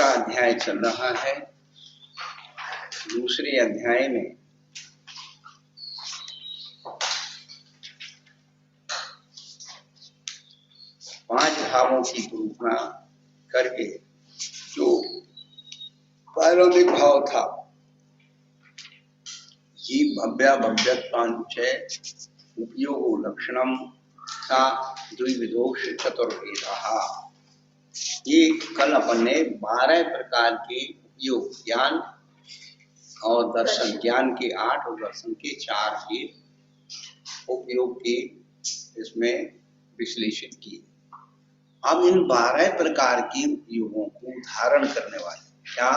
अध्याय चल रहा है। दूसरे अध्याय में पांच भावों की निरूपणा करके जो प्रारंभिक भाव था, ये भव्याभव्यत्वानुचय उपयोगो लक्षणम था द्विविधोक्ष चतुर्वेदः। ये कल अपन ने 12 प्रकार के उपयोग, ज्ञान और दर्शन, ज्ञान के 8 और दर्शन के 4 के उपयोग के इसमें विश्लेषित किए। अब इन 12 प्रकार के उपयोगों को धारण करने वाले क्या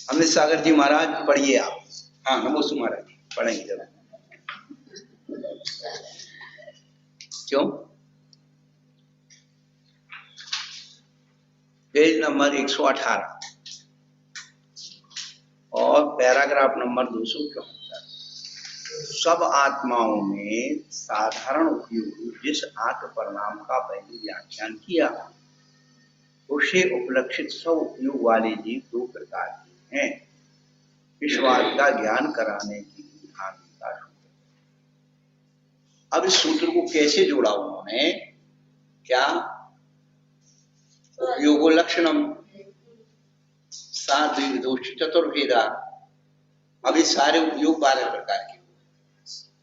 अमित सागर जी महाराज पढ़िए आप। हाँ नमोस्तु महाराज पढ़ेंगे जरा। क्यों? पेज नंबर 118 और पैराग्राफ नंबर 274। सब आत्माओं में साधारण उपयोग जिस आत्म परिणाम का पहले व्याख्यान किया, उसे उपलक्षित सब उपयोग वाले जीव 2 प्रकार के हैं। इस बात का ज्ञान कराने के लिए ध्यान देता है। अब इस सूत्र को कैसे जोड़ा उन्होंने? क्या उपयोगो लक्षणम सा द्विविधोक्ष चतुर्वेदा। अब ये सारे उपयोग 12 प्रकार के,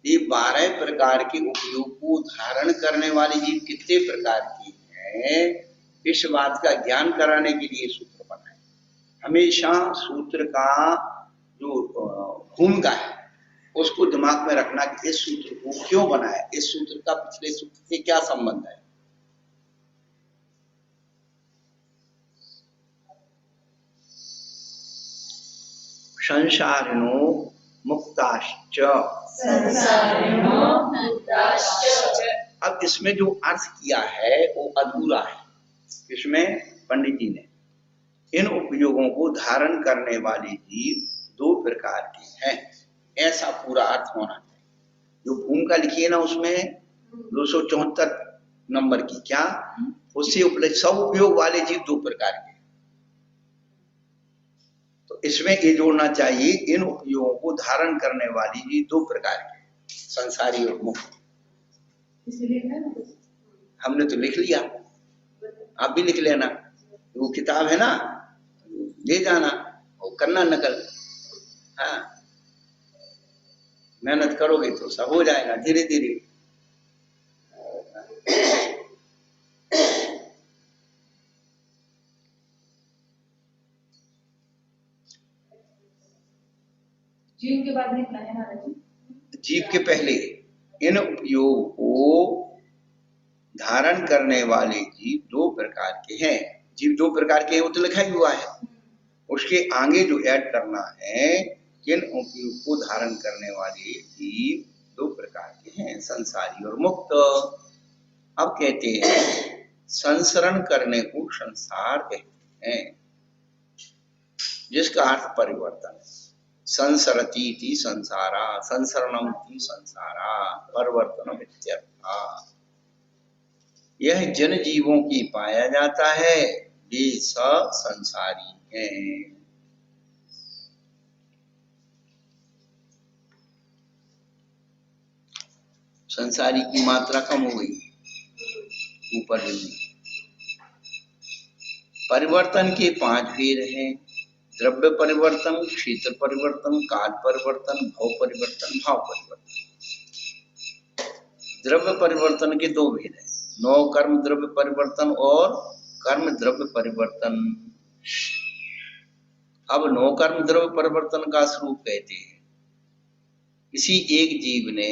ये 12 प्रकार के उपयोग को धारण करने वाले जीव कितने प्रकार के हैं, इस बात का ज्ञान कराने के लिए सूत्र बनाए। हमेशा सूत्र का जो भूमिका है उसको दिमाग में रखना कि इस सूत्र को क्यों बनाया, इस सूत्र का पिछले सूत्र से क्या संबंध है। संसारिणो मुक्ताश्च। अब इसमें जो अर्थ किया है वो अधूरा है। इसमें पंडित जी ने इन उपयोगों को धारण करने वाले जीव 2 प्रकार के हैं, ऐसा पूरा अर्थ होना चाहिए। जो भूमिका लिखी है ना उसमें 274 नंबर की, क्या उससे उपलब्ध सब उपयोग वाले जीव 2 प्रकार के। तो इसमें ये जोड़ना चाहिए, इन उपयोगों को धारण करने वाली जीव 2 प्रकार के, संसारी और मुक्त। हमने तो लिख लिया, आप भी लिख लेना। वो किताब है ना, ले जाना और करना नकल। हाँ मेहनत करोगे तो सब हो जाएगा धीरे धीरे। जीव के बाद लिखना है ना, जीव के पहले इन उपयोग को धारण करने वाले जीव 2 प्रकार के हैं। जीव 2 प्रकार के हैं वो तो लिखा ही हुआ है, उसके आगे जो ऐड करना है, इन उपयोग को धारण करने वाले जीव 2 प्रकार के हैं, संसारी और मुक्त। अब कहते हैं संसरण करने को संसार कहते हैं, जिसका अर्थ परिवर्तन। संसरति इति संसारा, संसरणम इति संसारा, परिवर्तनम इत्यर्थ। यह जिन जीवों की पाया जाता है वे सब संसारी हैं। संसारी की मात्रा कम हो गई ऊपर में। परिवर्तन के 5 भेद हैं, द्रव्य परिवर्तन, क्षेत्र परिवर्तन, काल परिवर्तन, भाव परिवर्तन, भाव परिवर्तन। द्रव्य परिवर्तन के 2 भेद हैं, 9 कर्म द्रव्य परिवर्तन और कर्म द्रव्य परिवर्तन। अब 9 कर्म द्रव्य परिवर्तन का स्वरूप कहते हैं, किसी एक जीव ने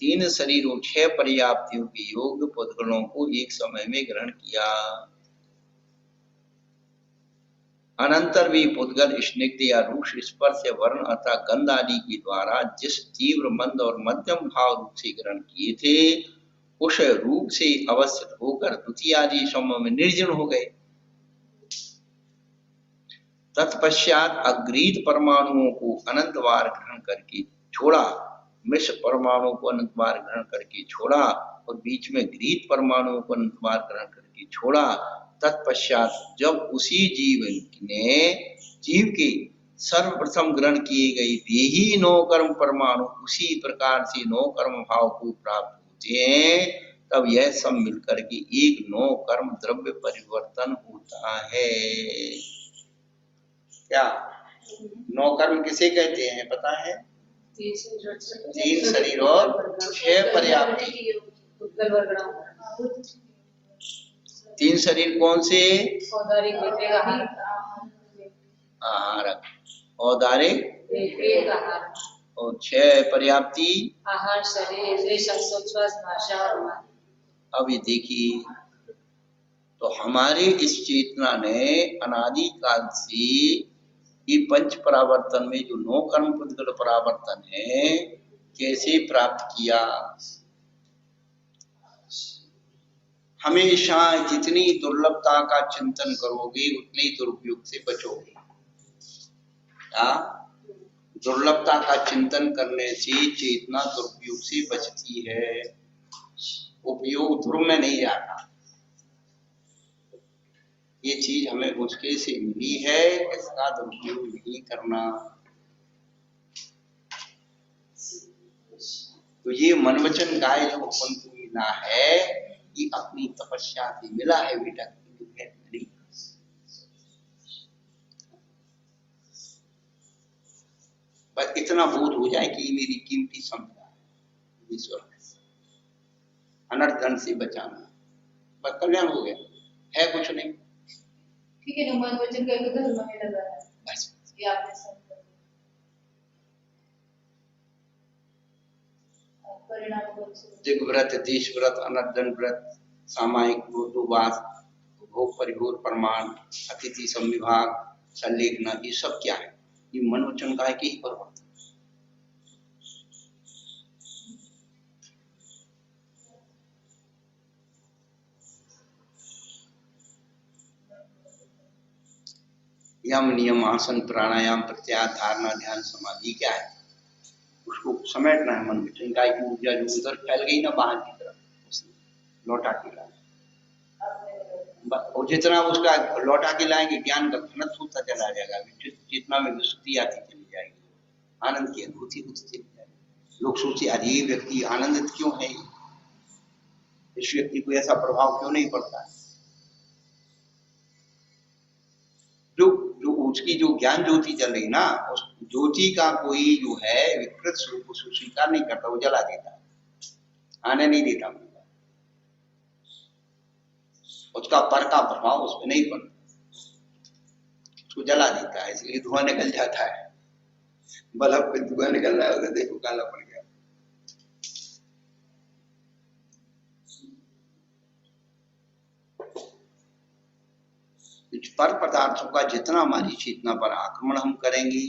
3 शरीरों 6 पर्याप्तियों के योग्य पुद्गलों को एक समय में ग्रहण किया। अनंतर भी पुद्गल स्निग्ध या रूक्ष स्पर्श या वर्ण अथवा गंध आदि के द्वारा जिस तीव्र मंद और मध्यम भाव रूप से ग्रहण किए थे, उस रूप से अवस्थित होकर द्वितीय आदि समूह में निर्जन हो गए। तत्पश्चात अग्रीत परमाणुओं को अनंत बार ग्रहण करके छोड़ा, मिश्र परमाणुओं को अनंत बार ग्रहण करके छोड़ा और बीच में ग्रीत परमाणुओं को अनंत बार ग्रहण करके छोड़ा। तत्पश्चात जब उसी जीव के सर्वप्रथम ग्रहण किए गए वे ही 9 कर्म परमाणु उसी प्रकार से 9 कर्म भाव को प्राप्त होते हैं, तब यह सब मिलकर के एक 9 कर्म द्रव्य परिवर्तन होता है। क्या 9 कर्म किसे कहते हैं पता है? 3 शरीर और 6 पर्याप्ति। 3 शरीर कौन से? आहार, औदारिक और 6 पर्याप्ति आहार, शरीर, श्वास, भाषा और मन। अब ये देखिए, तो हमारे इस चेतना ने अनादि काल से ये पंच परावर्तन में जो 9 कर्म पुद्गल परावर्तन है कैसे प्राप्त किया? हमेशा जितनी दुर्लभता का चिंतन करोगे उतने दुरुपयोग से बचोगे। दुर्लभता का चिंतन करने से चेतना दुरुपयोग से बचती है, उपयोग ध्रुव में नहीं जाता। ये चीज हमें उसके से मिली है, इसका दुरुपयोग नहीं करना। तो ये मन वचन गाय जो अपन को मिला है ये अपनी तपस्या से मिला है बेटा, नहीं। बस इतना बोध हो जाए कि मेरी कीमती संपदा है, ईश्वर अनर्थ धन से बचाना, बस कल्याण हो गया, है कुछ नहीं। ठीक है, मन वचन का एक धर्म में लगा है, बस ये आपने सब परिणाम। दिग्व्रत, देश व्रत, अनर्धन व्रत, सामायिक उपवास, भोग परिभोग प्रमाण, अतिथि संविभाग, संलेखना, ये सब क्या है? ये मन वचन का ही परिवर्तन। यम नियम आसन प्राणायाम प्रत्याहार धारणा ध्यान समाधि क्या है? उसको समेटना है मन वचन का की ऊर्जा जो उधर फैल गई ना बाहर की तरफ, लौटा के लाए। और जितना उसका लौटा के लाएंगे ज्ञान का घनत्व होता चला जाएगा, चेतना में विशुद्धि आती चली जाएगी, आनंद की अनुभूति होती चली जाएगी। लोग सोचे अरे ये व्यक्ति आनंदित क्यों है, इस व्यक्ति को ऐसा प्रभाव क्यों नहीं पड़ता है? जो उसकी जो ज्ञान ज्योति चल रही ना, उस ज्योति का कोई जो है विकृत स्वरूप उसको स्वीकार नहीं करता, वो जला देता, आने नहीं देता, उसका पर का प्रभाव उस पर नहीं पड़ता, उसको जला देता है, इसलिए धुआं निकल जाता है। बल्ब पे धुआं निकल रहा है, देखो काला पड़ गया। पर पदार्थों का जितना हमारी चेतना पर आक्रमण हम करेंगे,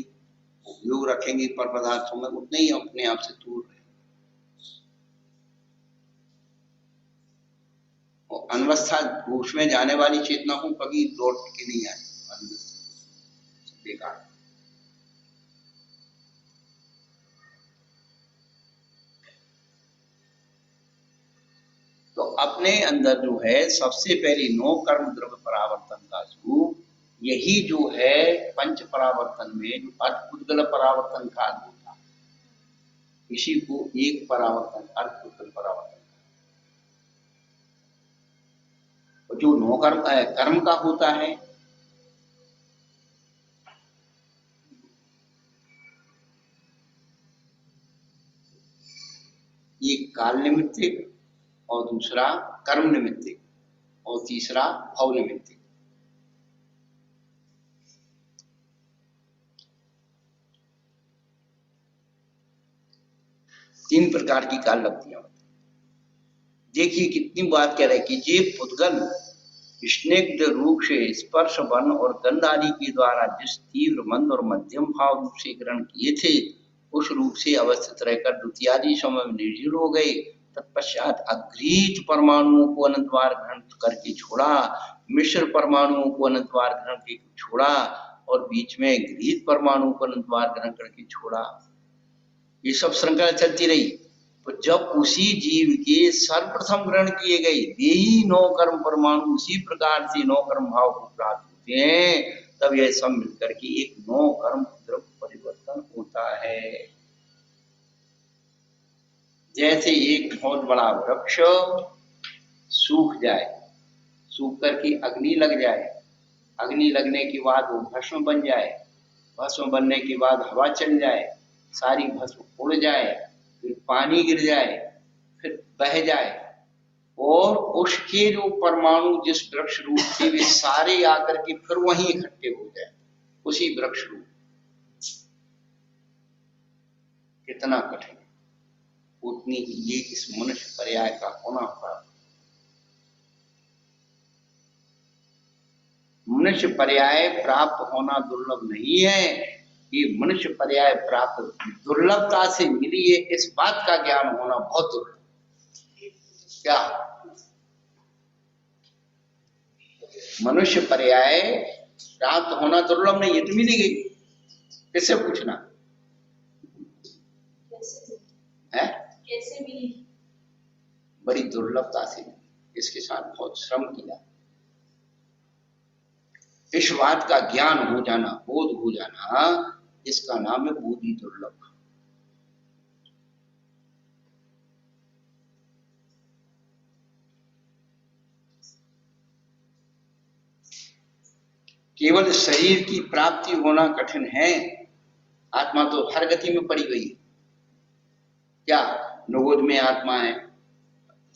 उपयोग रखेंगे पर पदार्थों में, उतने ही अपने आप से दूर रहेंगे। और अनवस्था घोष में जाने वाली चेतना को कभी लौट के नहीं आए, बेकार। तो अपने अंदर जो है सबसे पहले 9 कर्म द्रव्य परावर्तन का स्वरूप, यही जो है पंच परावर्तन में जो अर्थ परावर्तन का होता, इसी को एक परावर्तन अर्थ परावर्तन। और जो 9 कर्म का होता है, एक काल निमित्तिक और दूसरा कर्म निमित्तिक और तीसरा भाव निमित्तिक। तीन प्रकार की काल लगतियां। देखिए कितनी बात कह रहे कि ये पुद्गल स्निग्ध रूप से स्पर्श वन और गंध आदि के द्वारा जिस तीव्र मंद और मध्यम भाव रूप से ग्रहण किए थे, उस रूप से अवस्थित रहकर द्वितीयादि समय में निर्जील हो गए। तत्पश्चात अग्रीत परमाणुओं को अनंतवार ग्रहण करके छोड़ा, मिश्र परमाणुओं को अनंतवार ग्रहण करके छोड़ा, और बीच में गृहीत परमाणु को द्वार ग्रहण करके छोड़ा। ये सब श्रृंखला चलती रही। तो जब उसी जीव के सर्वप्रथम ग्रहण किए गए यही 9 कर्म परमाणु उसी प्रकार से 9 कर्म भाव को प्राप्त होते हैं, तब यह सब मिलकर के एक 9 कर्म द्रव्य परिवर्तन होता है। जैसे एक बहुत बड़ा वृक्ष सूख जाए, सूख करके अग्नि लग जाए, अग्नि लगने के बाद वो भस्म बन जाए, भस्म बनने के बाद हवा चल जाए, सारी भस्म उड़ जाए, फिर पानी गिर जाए, फिर बह जाए, और उसके जो परमाणु जिस वृक्ष रूप से वे सारे आकर के फिर वहीं इकट्ठे हो जाए उसी वृक्ष रूप। कितना कठिन, उतनी ही ये इस मनुष्य पर्याय का होना पड़ा। मनुष्य पर्याय प्राप्त होना दुर्लभ नहीं है, ये मनुष्य पर्याय प्राप्त दुर्लभता से मिली है, इस बात का ज्ञान होना बहुत दुर्लभ। क्या मनुष्य पर्याय प्राप्त होना दुर्लभ नहीं, ये तो मिली गई, किससे पूछना है? कैसे मिली? बड़ी दुर्लभता से, इसके साथ बहुत श्रम किया। इस बात का ज्ञान हो जाना, बोध हो जाना, इसका नाम है बोधि दुर्लभ। केवल शरीर की प्राप्ति होना कठिन है, आत्मा तो हर गति में पड़ी गई है। क्या नवोद में आत्मा है,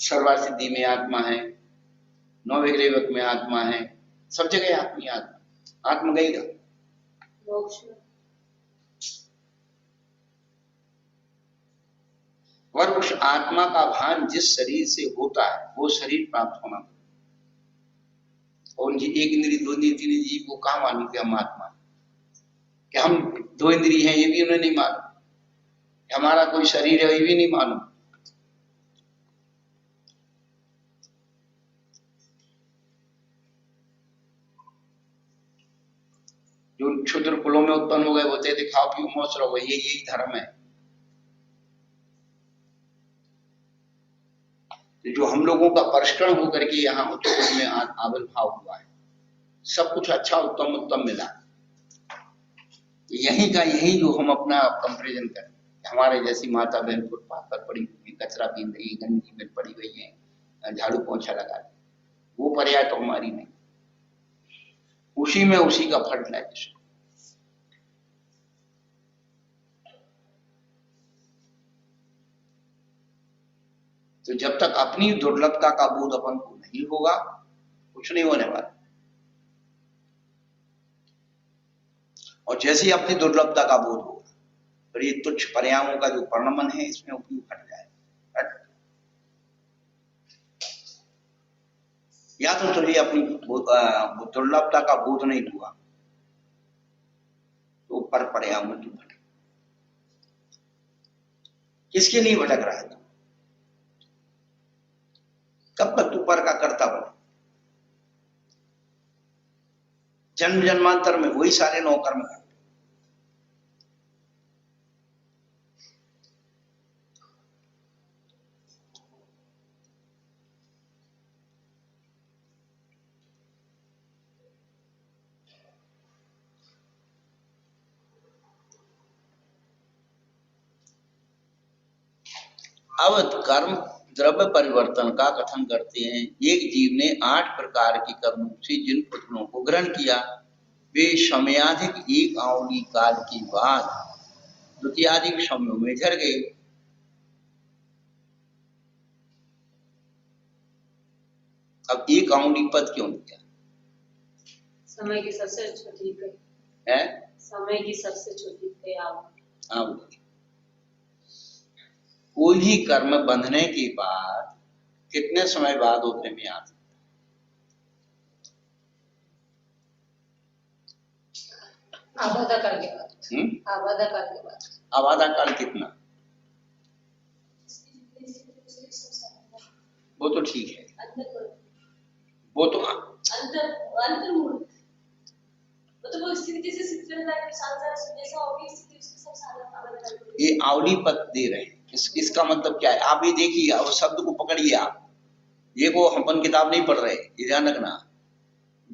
सर्वार सिद्धि में आत्मा है, नवविग्रह में आत्मा है, सब जगह आत्मा आत्मा। आत्मा गई ना और उस आत्मा का भान जिस शरीर से होता है वो शरीर प्राप्त होना। और ये एक इंद्री, 2 इंद्री, 3 इंद्री को कहा मानी कि हम आत्मा, कि हम 2 इंद्री हैं ये भी उन्हें नहीं मालूम, हमारा कोई शरीर है ये भी नहीं मालूम। जो क्षुद्र कुलों में उत्पन्न हो गए होते थे, खाओ पियो मौज रहो, यही धर्म है। तो जो हम लोगों का परिश्रम होकर के यहाँ उच्च कुल में आविर्भाव हुआ है, सब कुछ अच्छा उत्तम उत्तम मिला, यही का यही जो हम अपना कंपेरिजन करें, हमारे जैसी माता बहन फुटपाथ पर पड़ी हुई कचरा पीन रही, गंदगी में पड़ी हुई है, झाड़ू पोंछा लगा रही, वो पर्याय तो हमारी नहीं, उसी में उसी का फर्टिलाइजेशन। तो जब तक अपनी दुर्लभता का बोध अपन को नहीं होगा, कुछ नहीं होने वाला। और जैसे ही अपनी दुर्लभता का बोध होगा, तो ये तुच्छ पर्यायों का जो परिणमन है इसमें उपयोग हट जाएगा। या तो तुझे अपनी दुर्लभता का बोध नहीं हुआ तो पर पर्यायों में तू भटक। किसके लिए भटक रहा है तू? कब तक तू पर का करता बने? जन्म जन्मांतर में वही सारे 9 कर्म करते। अब कर्म द्रव्य परिवर्तन का कथन करते हैं। एक जीव ने 8 प्रकार के कर्मों से जिन पुत्रों को ग्रहण किया, वे समयाधिक 1 आंवली काल के बाद द्वितीयाधिक समयों में झर गए। अब 1 आंवली पद क्यों किया? समय की सबसे छोटी है, समय की सबसे छोटी आंवली। कोई भी कर्म बंधने के बाद कितने समय बाद उतने में आ सकता? आबादा काल के बाद। आबादा काल के बाद। आबादा काल कितना? वो तो ठीक है, वो तो अंतर मूल, वो तो स्थिति से सिद्ध रहता है कि साथ जैसा होगी स्थिति उसके सब साथ आबद्ध कर देते ये आवली पद दे रहे हैं। इसका मतलब क्या है, आप ये देखिए और शब्द को पकड़िए। आप ये को अपन किताब नहीं पढ़ रहे, ये ध्यान रखना।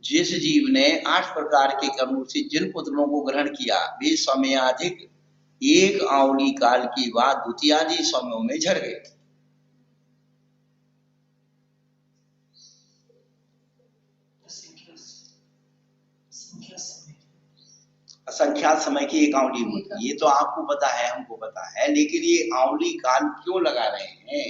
जिस जीव ने 8 प्रकार के कर्मों से जिन पुत्रों को ग्रहण किया, वे समयाधिक एक आवली काल की बाद द्वितीयादि समयों में झड़ गए। असंख्यात समय की एक आवली होती है, ये तो आपको पता है, हमको पता है, लेकिन ये आवली काल क्यों लगा रहे हैं,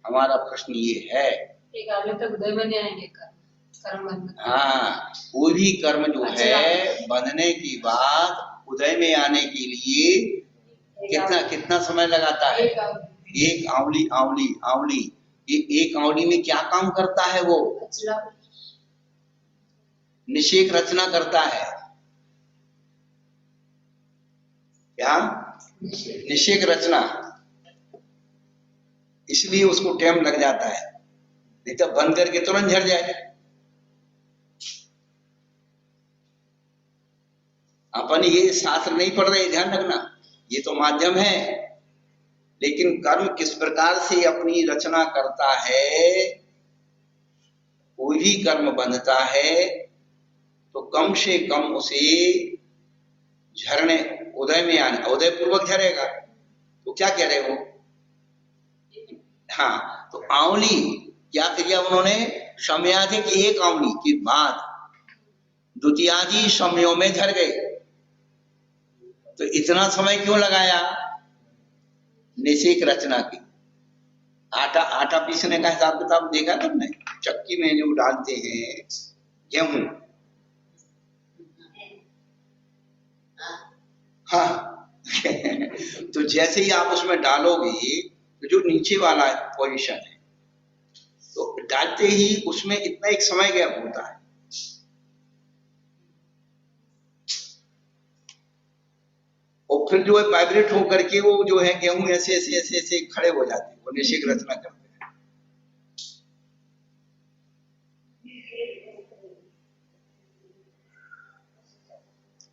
हमारा प्रश्न ये है। एक आवली तक उदय में नहीं आएंगे कर्म बंधन। हाँ, कोई भी कर्म जो है बंधने की बाद उदय में आने के लिए कितना समय लगाता है। एक आवली आवली आवली ये एक आवली में क्या काम करता है, वो निषेक रचना करता है। क्या? निषेक रचना, इसलिए उसको टाइम लग जाता है, नहीं तो बंद करके तुरंत झड़ जाए। अपन ये शास्त्र नहीं पढ़ रहे, ध्यान रखना, ये तो माध्यम है, लेकिन कर्म किस प्रकार से अपनी रचना करता है। कोई भी कर्म बंधता है तो कम से कम उसे झरने उदय में आने, उदय पूर्वक झरेगा। तो क्या कह रहे हो? हाँ, तो आवली क्या किया उन्होंने, समयाधिक एक आवली के बाद द्वितीयादि समयों में झर गए। तो इतना समय क्यों लगाया? निषेक रचना की। आटा पीसने का हिसाब किताब देखा तुमने? चक्की में जो डालते हैं गेहूं, हाँ तो जैसे ही आप उसमें डालोगे तो जो नीचे वाला पोजीशन है, तो डालते ही उसमें इतना एक समय गैप होता है। और फिर जो है वाइब्रेट होकर के वो जो है गेहूं ऐसे ऐसे ऐसे ऐसे खड़े हो जाते हैं, वो निषेक रचना करते हैं।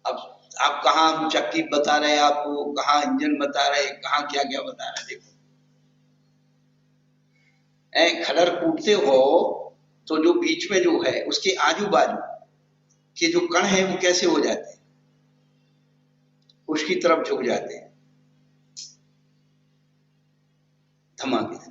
अब आप कहाँ चक्की बता रहे हैं, आपको कहाँ इंजन बता रहे हैं, कहाँ क्या क्या बता रहे हैं। देखो खड़र कूटते हो तो जो बीच में जो है उसके आजू बाजू के जो कण है वो कैसे हो जाते हैं, उसकी तरफ झुक जाते हैं धमाके से।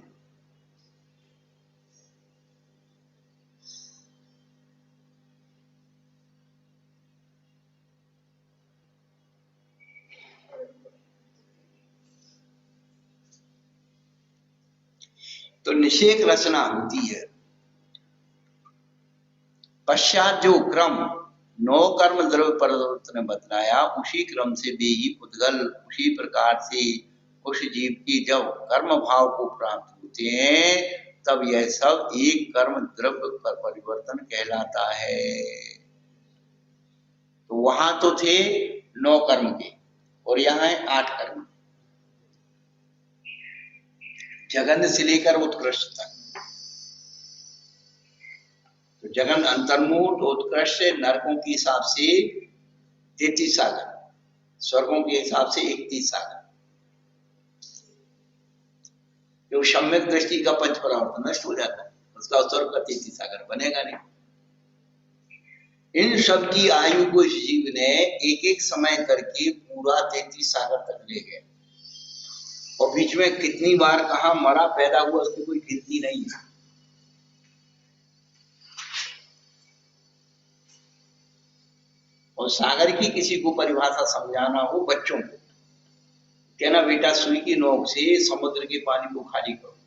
तो निषेक रचना होती है। पश्चात जो क्रम 9 कर्म द्रव्य परिवर्तन ने बतलाया, उसी क्रम से वे ही उद्गल उसी प्रकार से उस जीव की जब कर्म भाव को प्राप्त होते हैं, तब यह सब एक कर्म द्रव्य पर परिवर्तन कहलाता है। तो वहां तो थे 9 कर्म के, और यहाँ है 8 कर्म, जघन्य से लेकर उत्कृष्ट तक। तो जगन अंतर्मुठ उत्कृष्ट नरकों के हिसाब से 33 सागर, स्वर्गों के हिसाब से 31 सागर। जो सम्यक दृष्टि का पंच परावर्तन नष्ट हो जाता है, उसका स्वर्ग का 33 सागर बनेगा नहीं। इन सब की आयु को इस जीव ने एक एक समय करके पूरा 33 सागर तक ले गए, और बीच में कितनी बार कहा मरा पैदा हुआ उसकी कोई गिनती नहीं है। और सागर की किसी को परिभाषा समझाना हो बच्चों को, कहना बेटा सुई की नोक से समुद्र के पानी को खाली करो,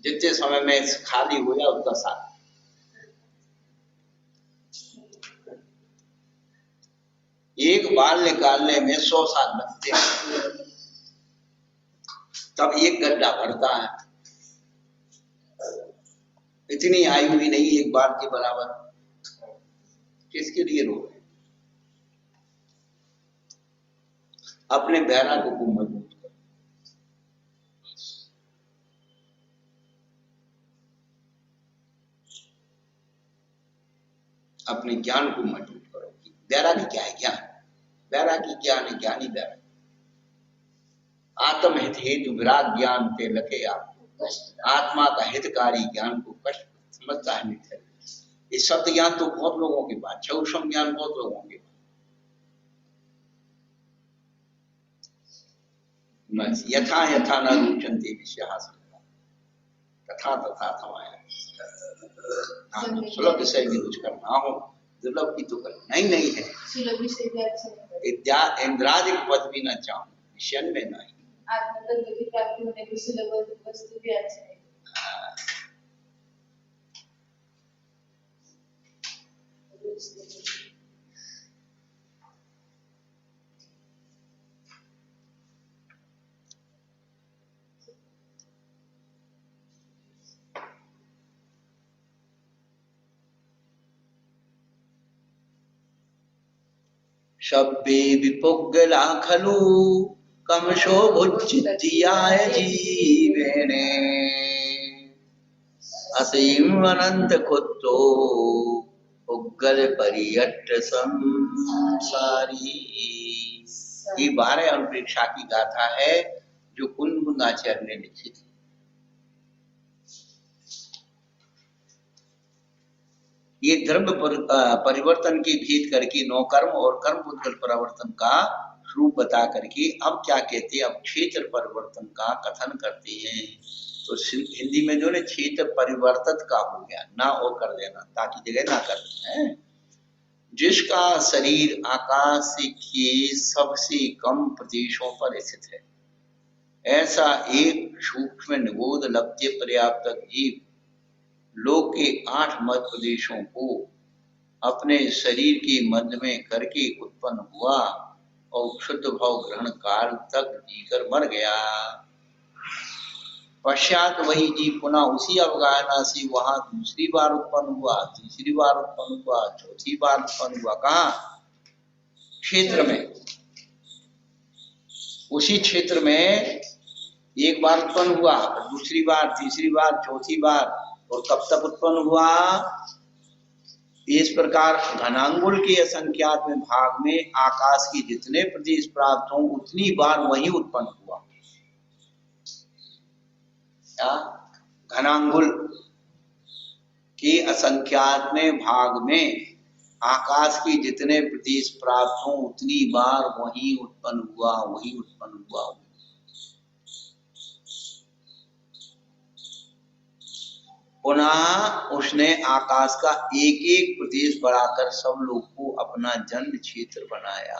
जितने समय में खाली हो जाए उतना सागर। एक बाल निकालने में 100 साल लगते हैं, तब एक गड्ढा भरता है। इतनी आयु भी नहीं एक बाल के बराबर। किसके लिए रो रहे? अपने बैराग को मजबूत करो, अपने ज्ञान को मजबूत करो। वैरागी क्या है? ज्ञान। वैरागी ज्ञान है, ज्ञानी वैरागी। आत्म हित विराग ज्ञान ते लखे आप, आत्मा का हितकारी ज्ञान को कष्ट समझता है मित्र। ये शब्द ज्ञान तो बहुत लोगों के पास, चौषम ज्ञान बहुत लोगों के पास। यथा यथा न रुचन्ते विषयाः तथा तथा थमाया। सुलभ विषय में रुच करना हो, दुर्लभ की तो करना ही नहीं है। इंद्रादिक पद भी न चाहूं, विषय में नहीं। की प्राप्ति होने की सुलभ वस्तु भी अच्छा है। शब्दे विपुग्गला खलु कमशो भुज्जित्याय जीवेने असीम अनंत कुतो उग्गल परियट्ट संसारी। ये 12 अनुप्रेक्षा की गाथा है जो कुंदुनाचार्य ने लिखी थी। ये धर्म परिवर्तन की भेद करके नौकर्म और कर्म पुद्गल परिवर्तन का रूप बता करके अब क्या कहते हैं, अब क्षेत्र परिवर्तन का कथन करते हैं। तो हिंदी में जो है क्षेत्र परिवर्तित का हो गया, ना और कर देना ताकि जगह ना कर देना। जिसका शरीर आकाश के सबसे कम प्रदेशों पर स्थित है, ऐसा एक सूक्ष्म निबोध लब्धे पर्याप्त जीव लोक के 8 मध्य प्रदेशों को अपने शरीर के मध्य में करके उत्पन्न हुआ और क्षुद्र भाव ग्रहण काल तक जीकर मर गया। पश्चात वही जीव पुनः उसी अवगाहना से वहां दूसरी बार उत्पन्न हुआ, तीसरी बार उत्पन्न हुआ, चौथी बार उत्पन्न हुआ। कहाँ? क्षेत्र में। उसी क्षेत्र में एक बार उत्पन्न हुआ, दूसरी बार, तीसरी बार, चौथी बार, और कब तक उत्पन्न हुआ? इस प्रकार घनांगुल के असंख्यात में भाग में आकाश की जितने प्रदेश प्राप्त हों उतनी बार वही उत्पन्न हुआ। क्या? घनांगुल के असंख्यात में भाग में आकाश की जितने प्रदेश प्राप्त हों उतनी बार वही उत्पन्न हुआ, वही उत्पन्न हुआ। पुनः उसने आकाश का एक एक प्रदेश बढ़ाकर सब लोग को अपना जन्म क्षेत्र बनाया।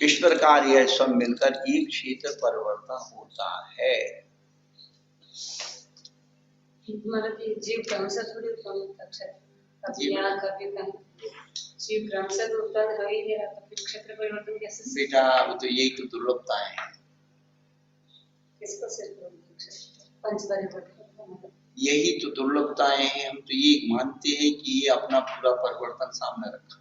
इस प्रकार यह सब मिलकर एक क्षेत्र परिवर्तन होता है। जीव क्रम से थोड़ी जीव क्रम से उत्पन्न हो ही गया, तो फिर क्षेत्र परिवर्तन कैसे? बेटा वो तो यही तो दुर्लभताएं हैं। किसको सिर्फ यही तो दुर्लभताएं हैं। हम तो ये मानते हैं कि ये अपना पूरा परिवर्तन सामने रखा।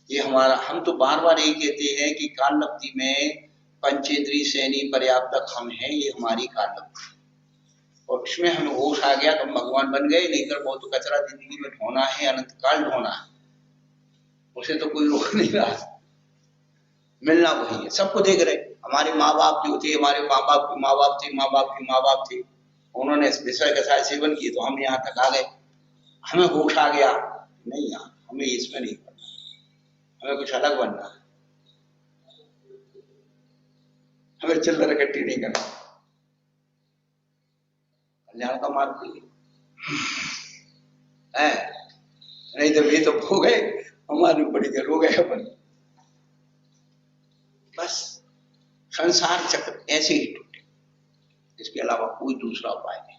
ये हमारा, हम तो बार बार यही कहते हैं कि काल लब्धि में पंचेंद्रीय सैनी पर्याप्त हम हैं, ये हमारी काल लब्धि। और उसमें हमें होश आ गया तो हम भगवान बन गए, नहीं कर बहुत कचरा जिंदगी में ढोना है, अनंत काल ढोना है, उसे तो कोई रोक नहीं रहा। मिलना वही है, सबको देख रहे। हमारे माँ बाप जो थे, हमारे माँ बाप के माँ बाप थे, माँ बाप के माँ बाप थे, उन्होंने विषय का शायद सेवन किए तो हम यहाँ तक आ गए। हमें होश आ गया नहीं यार, हमें इसमें नहीं करना, हमें कुछ अलग बनना है, हमें चिल्लर इकट्ठी नहीं करना, कल्याण का मार्ग है। नहीं तो ये तो हो गए, हमारी बड़ी देर हो गए अपन। बस संसार चक्र ऐसे ही टूटे, इसके अलावा कोई दूसरा उपाय नहीं।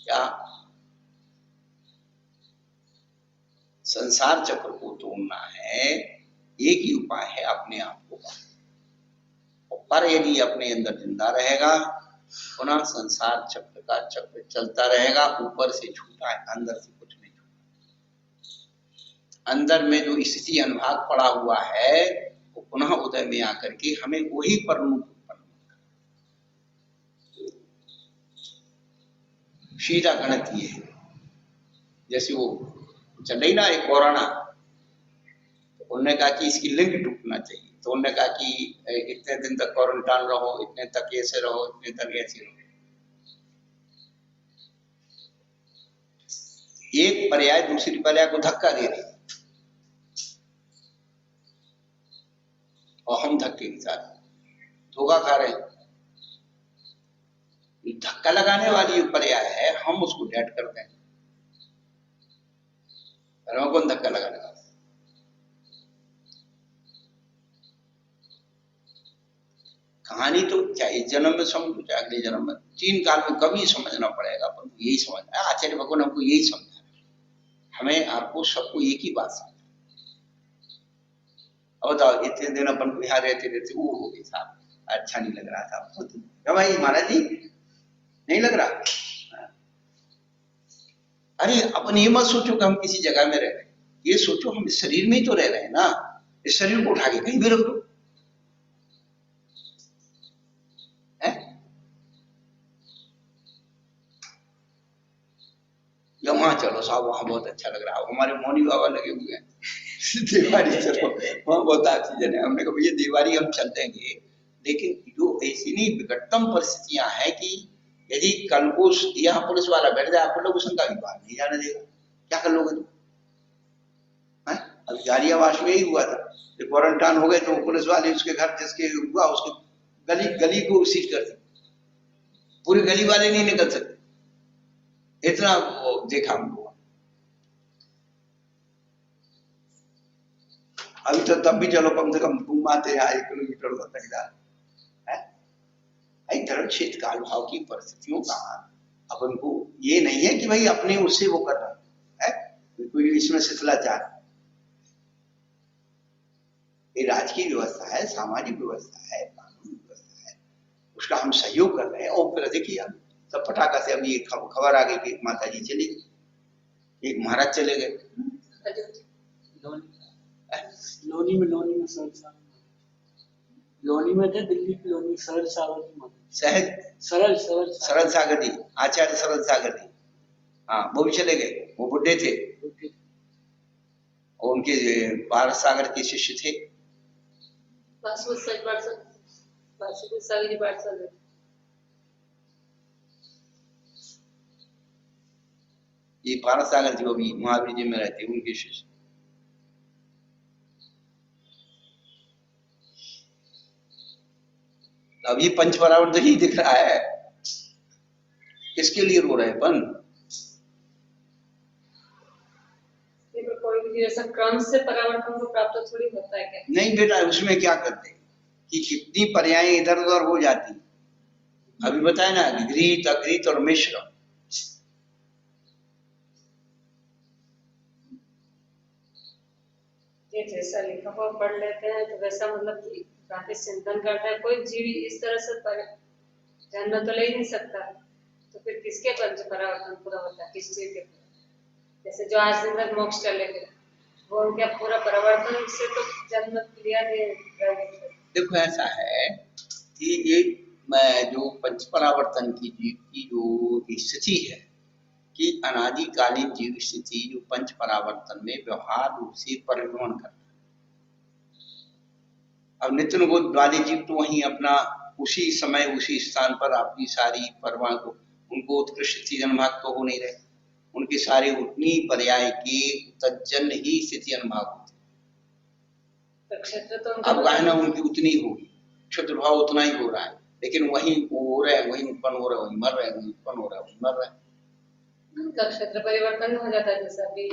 क्या? संसार चक्र को तोड़ना है, एक ही उपाय है, अपने आप को पर यदि अपने अंदर जिंदा रहेगा पुनः संसार चक्र का चक्र चलता रहेगा। ऊपर से छूटा है, अंदर से कुछ नहीं छूटा। अंदर में जो स्थिति अनुभाग पड़ा हुआ है वो पुनः उदय में आकर के हमें वही परमुख उत्पन्न होता है। सीधा गणित ये है। जैसे वो चल रही ना एक कोरोना, तो उन्होंने कहा कि इसकी लिंक टूटना चाहिए, तो उन्होंने कहा कि इतने दिन तक क्वारंटाइन रहो, इतने तक ऐसे रहो, इतने तक ऐसे रहो। एक पर्याय दूसरी पर्याय को धक्का दे रही और हम धक्के के साथ धोखा खा रहे हैं। धक्का लगाने वाली जो पर्याय है हम उसको डेट करते हैं, और कौन धक्का लगाने वाला? कहानी तो चाहे इस जन्म में समझो चाहे अगले जन्म में, 3 काल में कभी समझना पड़ेगा, पर यही समझना है। आचार्य भगवान हमको यही समझा, हमें आपको सबको एक ही बात समझा। अब बताओ इतने दिन अपन को यहाँ रहते रहते वो हो गए साहब, अच्छा नहीं लग रहा था, क्या भाई महाराज जी नहीं लग रहा? अरे अपन ये मत सोचो कि हम किसी जगह में रह रहे हैं, ये सोचो हम इस शरीर में ही तो रह रहे हैं ना। इस शरीर को उठा के कहीं भी रख दो, या वहां चलो साहब वहां बहुत अच्छा लग रहा है, हमारे मौनी बाबा लगे हुए हैं देवारी चलो वहां बहुत ऑक्सीजन है। हमने कहा भैया देवारी हम चल देंगे, लेकिन जो ऐसी नहीं विकटतम परिस्थितियां हैं कि यदि कल को यहाँ पुलिस वाला बैठ जाए, आपको लोग उसका भी बाहर नहीं जाने देगा, क्या कर लोगे तुम? अभी गाड़ियावास में ही हुआ था, क्वारंटाइन हो गए तो पुलिस वाले उसके घर जिसके हुआ उसके गली गली को सीज कर दी, पूरी गली वाले नहीं निकल सकते, इतना देखा हमको। अभी तो तब भी चलो कम से कम घूमाते हैं 1 किलोमीटर होता है। धर्म क्षेत्र काल भाव की परिस्थितियों का अपन को ये नहीं है कि भाई अपने उससे वो कर रहा है, कोई इसमें शिथिलाचार। ये राजकीय व्यवस्था है, सामाजिक व्यवस्था है, कानूनी व्यवस्था है, उसका हम सहयोग कर रहे हैं। और फिर देखिए सब पटाखा से अभी एक खबर आ गई कि माता जी चली गई, एक महाराज चले गए लोनी में लोनी में थे, दिल्ली की लोनी, सरल सागर जी, आचार्य सरल सागर जी, हाँ वो भी चले गए, वो बुढ़े थे और उनके पारस सागर के शिष्य थे। ये पारस सागर जी वो भी महावीर जी में रहते, उनके शिष्य। अब ये पंच परावर्तन ही दिख रहा है, किसके लिए रो रहे हैं अपन? कोई भी ऐसा क्रम से परावर्तन को प्राप्त थोड़ी होता है क्या? नहीं बेटा, उसमें क्या करते कि कितनी पर्याय इधर उधर हो जाती। अभी बताया ना, घृत अघृत और मिश्र। ये जैसा लिखा हुआ पढ़ लेते हैं तो वैसा मतलब कि काफी चिंतन करता है। कोई जीव इस तरह से जन्म तो ले ही नहीं सकता, तो फिर किसके पंच परावर्तन पूरा होता है, किस चीज के? जैसे जो आज दिन तक मोक्ष चले गए, वो उनका पूरा परिवर्तन से तो जन्म लिया नहीं। देखो ऐसा है कि ये जो पंच परावर्तन की जीव की जो स्थिति है कि अनादिकालीन जीव स्थिति जो पंच परावर्तन में व्यवहार रूप से परिभ्रमण करता है। अब नित्य बोध वाले जीव तो वहीं अपना उसी समय उसी स्थान पर अपनी सारी परवाह को, उनको उत्कृष्ट स्थिति अनुभाग तो हो नहीं रहे, उनके सारे उतनी पर्याय के तज्जन ही स्थिति अनुभाग होते। तो अब गायना उनकी उतनी होगी, क्षुद्र भाव उतना ही हो रहा है, लेकिन वहीं हो रहा है, वहीं उत्पन्न हो रहा है, वहीं मर रहे हैं, वहीं उत्पन्न हो रहा है, वहीं मर रहा है। उनका क्षेत्र परिवर्तन हो जाता है जैसा भी,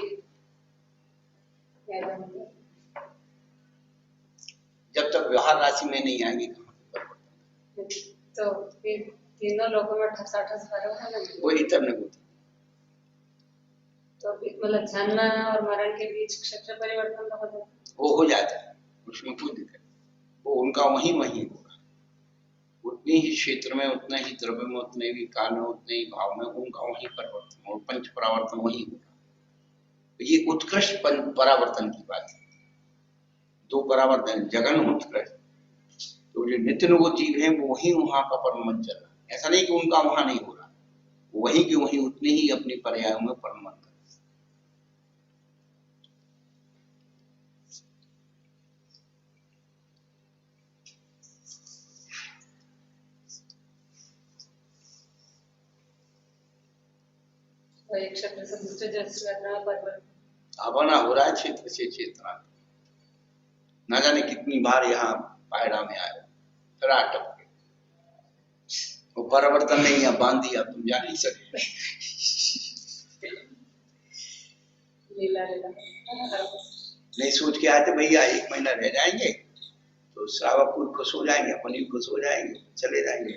जब तक व्यवहार राशि में नहीं आएंगे तो फिर तीनों लोगों में ठसाठस वही तब नहीं होता। तो मतलब जन्म और मरण के बीच क्षेत्र परिवर्तन तो हो जाता है, वो हो जाता है, उसमें कोई दिक्कत, वो उनका वहीं वहीं होगा, उतने ही क्षेत्र में, उतना ही द्रव्य में, उतने ही काल में, उतने ही भाव में उनका वहीं परिवर्तन और पंच परावर्तन वहीं होगा। तो ये उत्कृष्ट परावर्तन की बात है। 2 परावर्तन जगन उत्कृष्ट, तो जो नित्य अनुगत जीव है वो वहीं वहां का परमन चल रहा है। ऐसा नहीं कि उनका वहां नहीं हो रहा, वहीं के वहीं उतने ही अपने पर्यायों में परमन कर। और एक क्षेत्र से दूसरे क्षेत्र में परिवर्तन। भावना हो रहा है क्षेत्र से चेतना। न जाने कितनी बार यहाँ पायरा में आए फिर अटक गए, वो परिवर्तन नहीं है बांध दिया, तुम जा नहीं सकते। लीला लीला नहीं सोच के आए थे भैया 1 महीना रह जाएंगे तो श्रावकपुर खुश हो जाएंगे, अपन भी खुश हो जाएंगे, चले जाएंगे।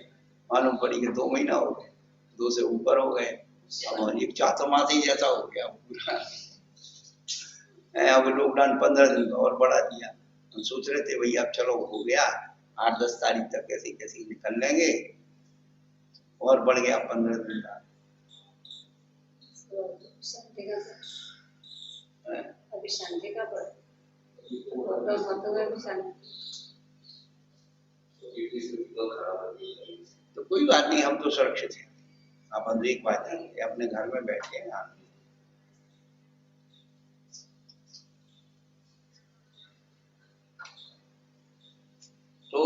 मालूम पड़ी कि 2 महीना हो गए, 2 से ऊपर हो गए, अब एक चातुर्मासी जैसा हो गया पूरा। अब लॉकडाउन 15 दिन का और बढ़ा दिया। हम सोच रहे थे भैया अब चलो हो गया, 8-10 तारीख तक कैसे कैसे निकल लेंगे, और बढ़ गया 15 दिन का। शांति का अभी शांति का पड़ मतों में भी शांति। तो कोई बात नहीं, हम तो सुरक्षित हैं। अपन एक बात है, अपने घर में बैठे हैं। तो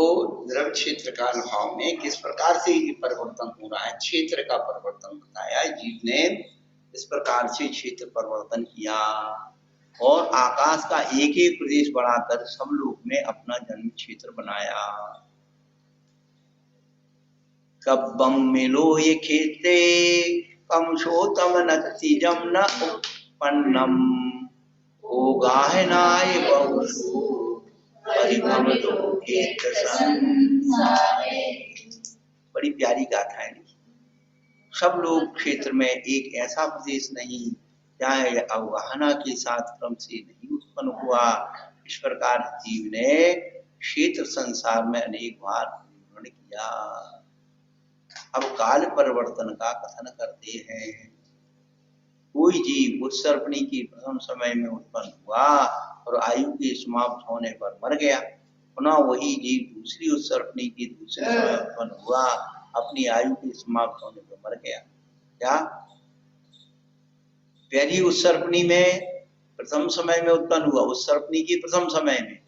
द्रव्य क्षेत्र का अनुभव में किस प्रकार से ये परिवर्तन हो रहा है, क्षेत्र का परिवर्तन बताया। जीव ने इस प्रकार से क्षेत्र परिवर्तन किया और आकाश का एक एक प्रदेश बढ़ाकर सब लोक में अपना जन्म क्षेत्र बनाया। कब्बम मिलो ये खेते कम शोतम नतीजम न उत्पन्नम ओगाहनाय बहुषु परिभ्रमितो खेत संसारे। बड़ी प्यारी गाथा है। सब लोग क्षेत्र में एक ऐसा प्रदेश नहीं जहाँ यह अवगाहना के साथ क्रम से नहीं उत्पन्न हुआ। इस प्रकार जीव ने क्षेत्र संसार में अनेक बार परिभ्रमण किया। अब काल परिवर्तन का कथन करते हैं। कोई जीव उत्सर्पणी की प्रथम समय में उत्पन्न हुआ और आयु के समाप्त होने पर मर गया। पुनः वही जीव दूसरी उत्सर्पणी की दूसरे समय उत्पन्न हुआ, अपनी आयु के समाप्त होने पर मर गया। क्या पहली उत्सर्पणी में प्रथम समय में उत्पन्न हुआ, उत्सर्पणी की प्रथम समय में,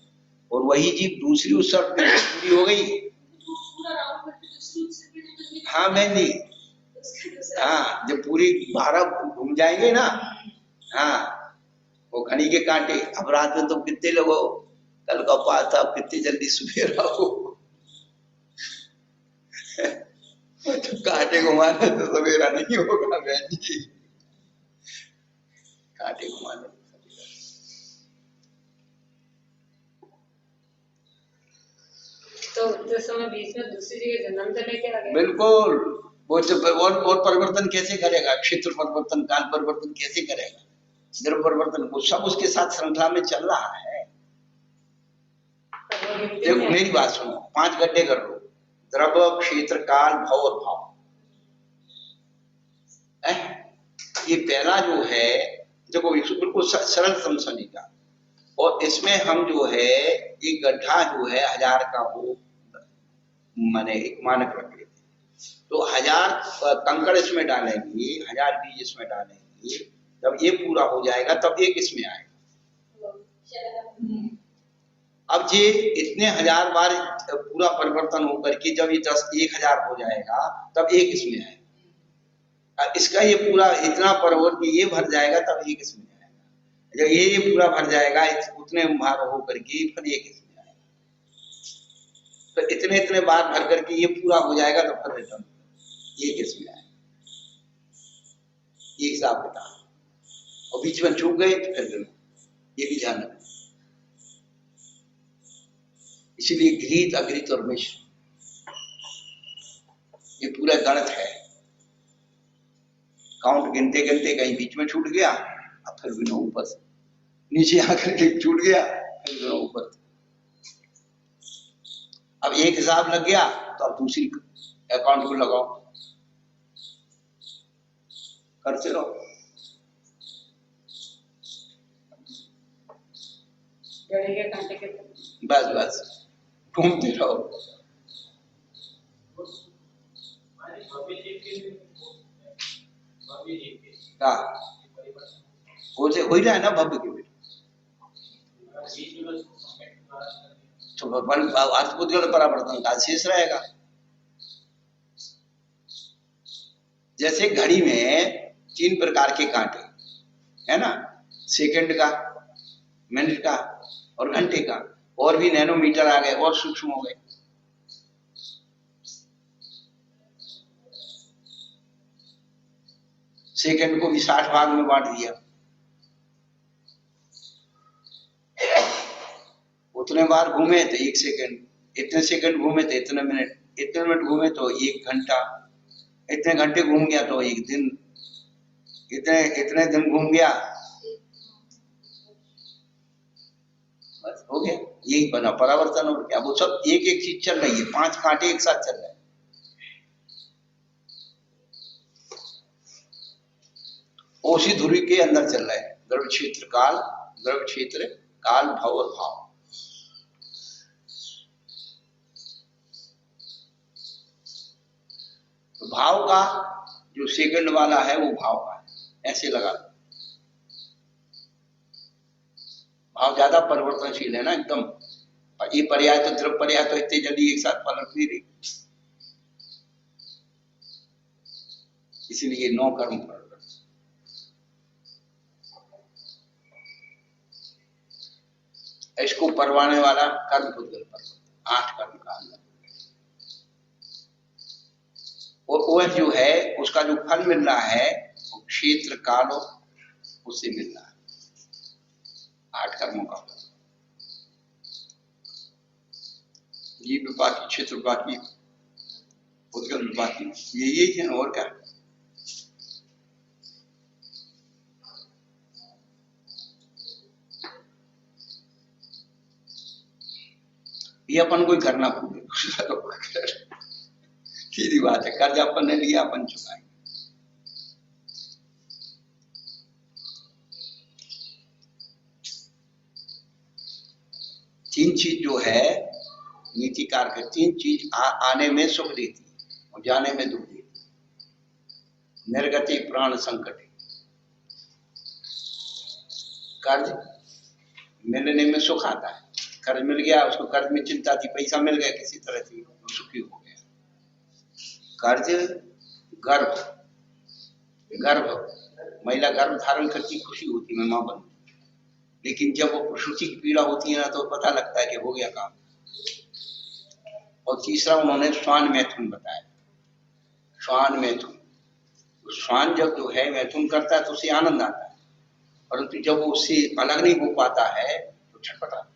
और वही जीव दूसरी उत्सर्पणी पूरी हो गई। हाँ मेहंदी, हाँ जब पूरी 12 घूम जाएंगे ना, हाँ वो घड़ी के कांटे। अब रात में तुम कितने लोगो, कल का पास था, कितनी जल्दी सवेरा हो। तो कांटे घुमाने तो सवेरा नहीं होगा बहन जी, कांटे घुमाने तो उस समय बीच में दूसरी जगह जन्म तो लेके आ गए। बिल्कुल। वो जब और परिवर्तन कैसे करेगा, क्षेत्र परिवर्तन, काल परिवर्तन कैसे करेगा, द्रव्य परिवर्तन, वो सब उसके साथ श्रृंखला में चल रहा है। देखो मेरी बात सुनो, 5 गड्ढे कर लो, द्रव्य, क्षेत्र, काल, भव और भाव। ये पहला जो है, देखो बिल्कुल सरल समझने, और इसमें हम जो है एक गड्ढा जो है 1000 का हो, माने एक मानक रख लेते, तो 1000 कंकड़ इसमें डालेंगे, 1000 बीज इसमें डालेंगे, जब ये पूरा हो जाएगा तब एक इसमें आएगा। अब ये इतने 1000 बार पूरा परिवर्तन होकर के जब ये 1000 हो जाएगा तब एक इसमें आएगा। इसका ये पूरा इतना परिवर्तन ये भर जाएगा तब एक इसमें आएगा। जब ये पूरा भर जाएगा उतने भाग होकर के फिर एक इसमें आएगा। तो इतने बार भर करके ये पूरा हो जाएगा तो फिर रिटर्न एक इसमें आएगा। ये हिसाब किताब, और बीच में चूक गए तो फिर ये भी ध्यान रखना। इसीलिए घृत, अघृत और मिश्र ये पूरा गणित है। काउंट गिनते गिनते कहीं बीच में छूट गया, अब फिर बिना ऊपर से नीचे आकर के छूट गया, फिर बिना ऊपर से। अब एक हिसाब लग गया तो अब दूसरी अकाउंट को लगाओ, करते रहो। बस बस घूमते रहो। हाँ हो ही रहा है ना भव्य के बेटे, तो भगवान अर्थपुद्गल परावर्तन का शेष रहेगा। जैसे घड़ी में तीन प्रकार के कांटे, है ना, सेकंड का, मिनट का और घंटे का, और भी नैनोमीटर आ गए और सूक्ष्म हो गए। सेकंड को भी 60 भाग में बांट दिया, उतने बार घूमे तो 1 सेकंड, इतने सेकंड घूमे तो इतने मिनट, इतने मिनट घूमे तो 1 घंटा, इतने घंटे घूम गया तो 1 दिन, इतने दिन घूम गया, बस हो गया। यही बना परावर्तन। और क्या, वो सब एक एक चीज चल रही है, 5 कांटे एक साथ चल रहे हैं। उसी धुरी के अंदर चल रहे हैं, द्रव्य क्षेत्र काल, द्रव्य क्षेत्र काल, भाव और भाव। तो भाव का जो सेकंड वाला है वो भाव का है, ऐसे लगा लो। भाव ज्यादा परिवर्तनशील है ना एकदम। ये पर्याय तो द्रव पर्याय तो इतने जल्दी एक साथ पलट नहीं रही, इसीलिए 9 कर्म परिवर्तन। इसको परवाने वाला कर्म पुद्गल परिवर्तन, 8 कर्म का अंदर। और वह जो है उसका जो फल मिल रहा है वो क्षेत्र काल उससे मिल रहा है, 8 कर्मों का फल। जीव विपाकी, क्षेत्र विपाकी, पुद्गल विपाकी, यही है और क्या। ये अपन कोई करना भूले, सीधी बात है। कर्ज अपन ने लिया, अपन चुकाएंगे। तीन चीज जो है नीतिकार के, तीन चीज आने में सुख देती है और जाने में दुख देती है। निर्गति प्राण संकट, कर्ज मिलने में सुख आता है, कर्ज मिल गया, उसको कर्ज में चिंता थी, पैसा मिल गया किसी तरह से, सुखी हो गया। कर्ज गर्भ, गर्भ महिला गर्भ धारण करती खुशी होती, मैं मां बनूं, लेकिन जब वो प्रसूति की पीड़ा होती है ना तो पता लगता है कि हो गया काम। और तीसरा उन्होंने श्वान मैथुन बताया, श्वान मैथुन। श्वान जब जो है मैथुन करता है तो उसे आनंद आता है, परंतु जब वो उससे अलग नहीं हो पाता है तो छटपटा।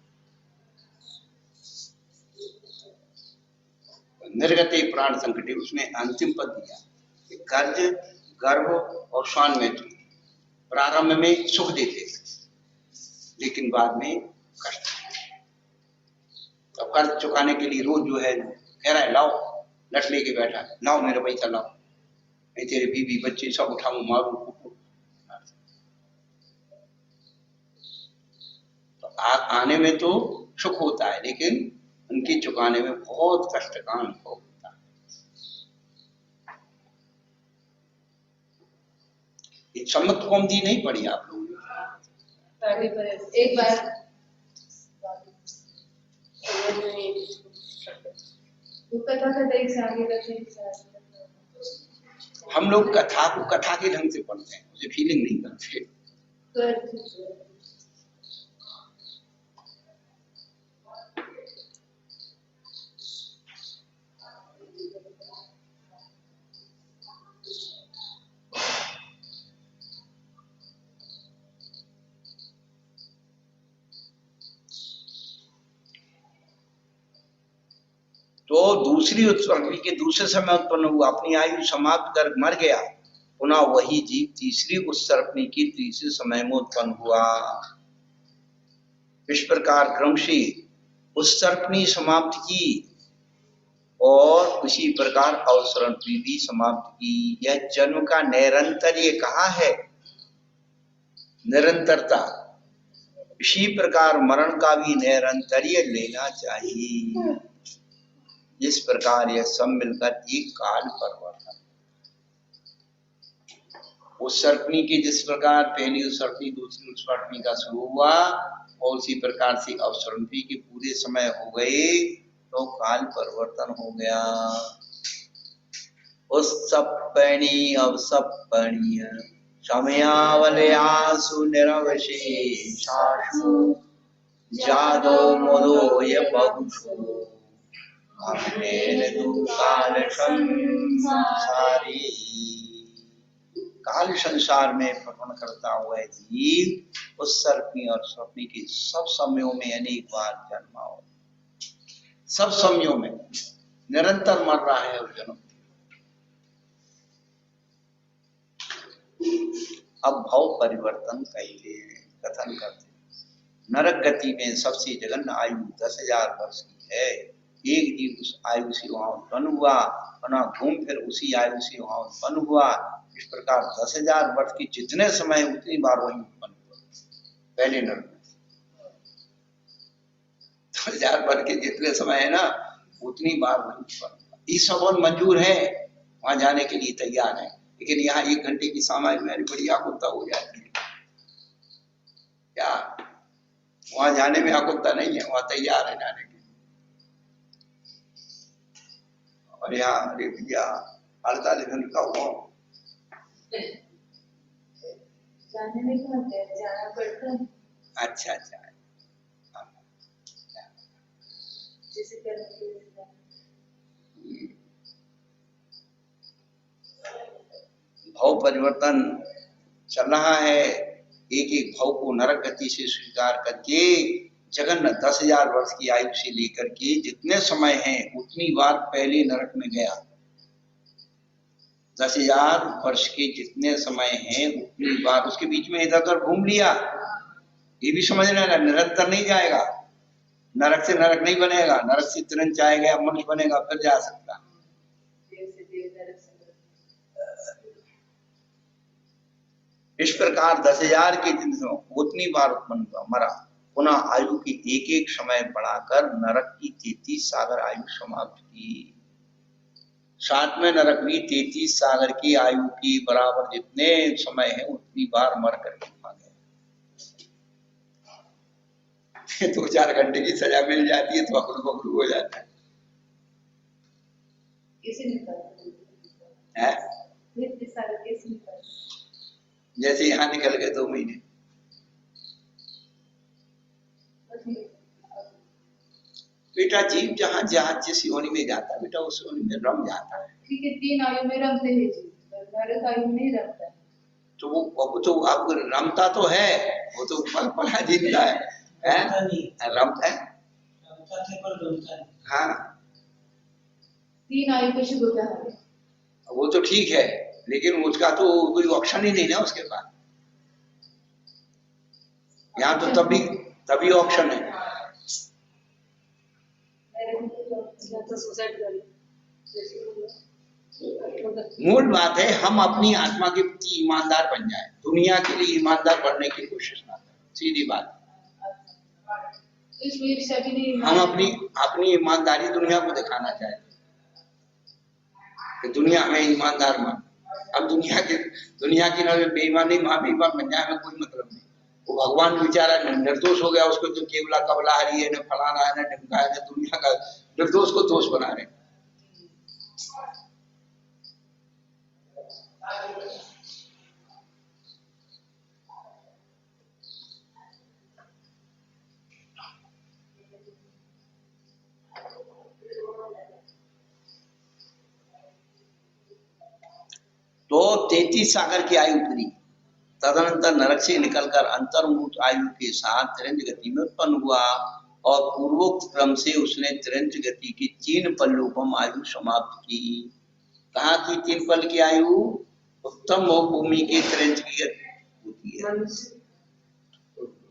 निर्गते प्राण संकटे, उसने अंतिम पद दिया कि कर्ज, गर्भ और श्वान मैथुन प्रारंभ में सुख देते लेकिन बाद में कष्ट। अब कर्ज चुकाने के लिए रोज जो है कह रहा है लाओ, लट लेके बैठा है, लाओ मेरा पैसा लाओ, मैं तेरे बीवी बच्चे सब उठाऊं मारूं। तो आने में तो सुख होता है लेकिन उनके चुकाने में बहुत कष्ट का अनुभव होता है। ये सम्मत कौमदी नहीं पढ़ी आप लोगों ने? एक बार हम लोग कथा को कथा के ढंग से पढ़ते हैं, उसे फीलिंग नहीं करते। तो दूसरी उत्पत्ति के दूसरे समय उत्पन्न हुआ, अपनी आयु समाप्त कर मर गया, पुनः वही जीव तीसरी उत्सर्पणी की तीसरे समय में उत्पन्न हुआ। इस प्रकार क्रम से उत्सर्पणी समाप्त की और उसी प्रकार अवसर्पणी भी समाप्त की। यह जन्म का निरंतर, ये कहा है निरंतरता, इसी प्रकार मरण का भी निरंतर्य लेना चाहिए। इस प्रकार यह सब मिलकर एक काल परिवर्तन। उत्सर्पणी की जिस प्रकार पहली उत्सर्पणी दूसरी उत्सर्पणी का शुरू हुआ और उसी प्रकार से अवसर्पणी के पूरे समय हो गए तो काल परिवर्तन हो गया। उत्सर्पणी अवसर्पणीय समयावलयासु निरवशेषासु जादो मोदोय बहुषु अग्नेन तु काल संसारी। काल संसार में भ्रमण करता हुआ जीव उस सर्पी और स्वप्नी की सब समयों में अनेक बार जन्मा हो, सब समयों में निरंतर मर रहा है और जन्म। अब भाव परिवर्तन कहिए कथन करते। नरक गति में सबसे जघन्य आयु 10,000 वर्ष की है। एक जीव उस आयु से वहां उत्पन्न हुआ, पुनः घूम फिर उसी आयु से वहां उत्पन्न हुआ। इस प्रकार 10,000 वर्ष की जितने समय उतनी बार वही उत्पन्न हुआ पहले नरक में। 10,000 वर्ष के जितने समय है ना उतनी बार वही उत्पन्न हुआ। ये सब मंजूर है, वहां जाने के लिए तैयार है, लेकिन यहाँ 1 घंटे की सामान्य मेरी बड़ी आकुलता हो जाती है। क्या वहां जाने में आकुलता नहीं है, वहां तैयार है जाने के। और यहाँ अरे भैया 48 घंटे का हुआ जाने में क्या होता है, जाना पड़ता है। अच्छा अच्छा जैसे करने भाव परिवर्तन चल रहा है। एक एक भाव को नरक गति से स्वीकार करके जगन्नाथ 10,000 वर्ष की आयु से लेकर के जितने समय हैं उतनी बार पहले नरक में गया। 10,000 वर्ष के जितने समय हैं उतनी बार उसके बीच में इधर उधर घूम लिया। ये भी समझना है, निरंतर नहीं जाएगा, नरक से नरक नहीं बनेगा, नरक से तुरंत जाएगा मनुष्य बनेगा फिर जा सकता। इस प्रकार 10,000 के दिन उतनी बार उत्पन्न हुआ, मरा, पुनः आयु की एक एक समय बढ़ाकर नरक की 33 सागर आयु समाप्त की। 7वें नरक भी 33 सागर की आयु की बराबर जितने समय है उतनी बार मर करके भागे। 2-4 घंटे की सजा मिल जाती है तो अकड़ू बकड़ू हो जाता है। जैसे यहाँ निकल गए 2 महीने। बेटा जीव जहाँ जहाँ जिस योनि में जाता है बेटा उस योनि में रम जाता है। ठीक है, 3 आयु में रमते हैं जी, नरक आयु में नहीं रमता है। तो वो तो अब रमता तो है, वो तो पल जिंदा है, रमता है। हाँ 3 आयु का शुभ होता है वो तो ठीक है, लेकिन उसका तो कोई ऑप्शन ही नहीं ना उसके पास। यहाँ तो तभी ऑप्शन है। मूल बात है हम अपनी आत्मा के प्रति ईमानदार बन जाए, दुनिया के लिए ईमानदार बनने की कोशिश ना करें, सीधी बात। हम अपनी ईमानदारी दुनिया को दिखाना चाहते कि दुनिया हमें ईमानदार मान। अब दुनिया की नजर बेईमानी बेईमान बन जाए हमें कोई मतलब नहीं। वो भगवान बेचारा निर्दोष हो गया, उसको तो केवला कबला हरी है, न फलाना है, न ढिमका है, न दुनिया का निर्दोष को दोष बना रहे। तो 33 सागर की आयु पूरी, तदनंतर नरक से निकलकर अंतर्मुख आयु के साथ तिरंज गति में उत्पन्न हुआ और पूर्वोक्त क्रम से उसने तिरंज गति की 3 पल्लोपम आयु समाप्त की। कहा की 3 पल की आयु उत्तम भूमि के तिरंज की होती है।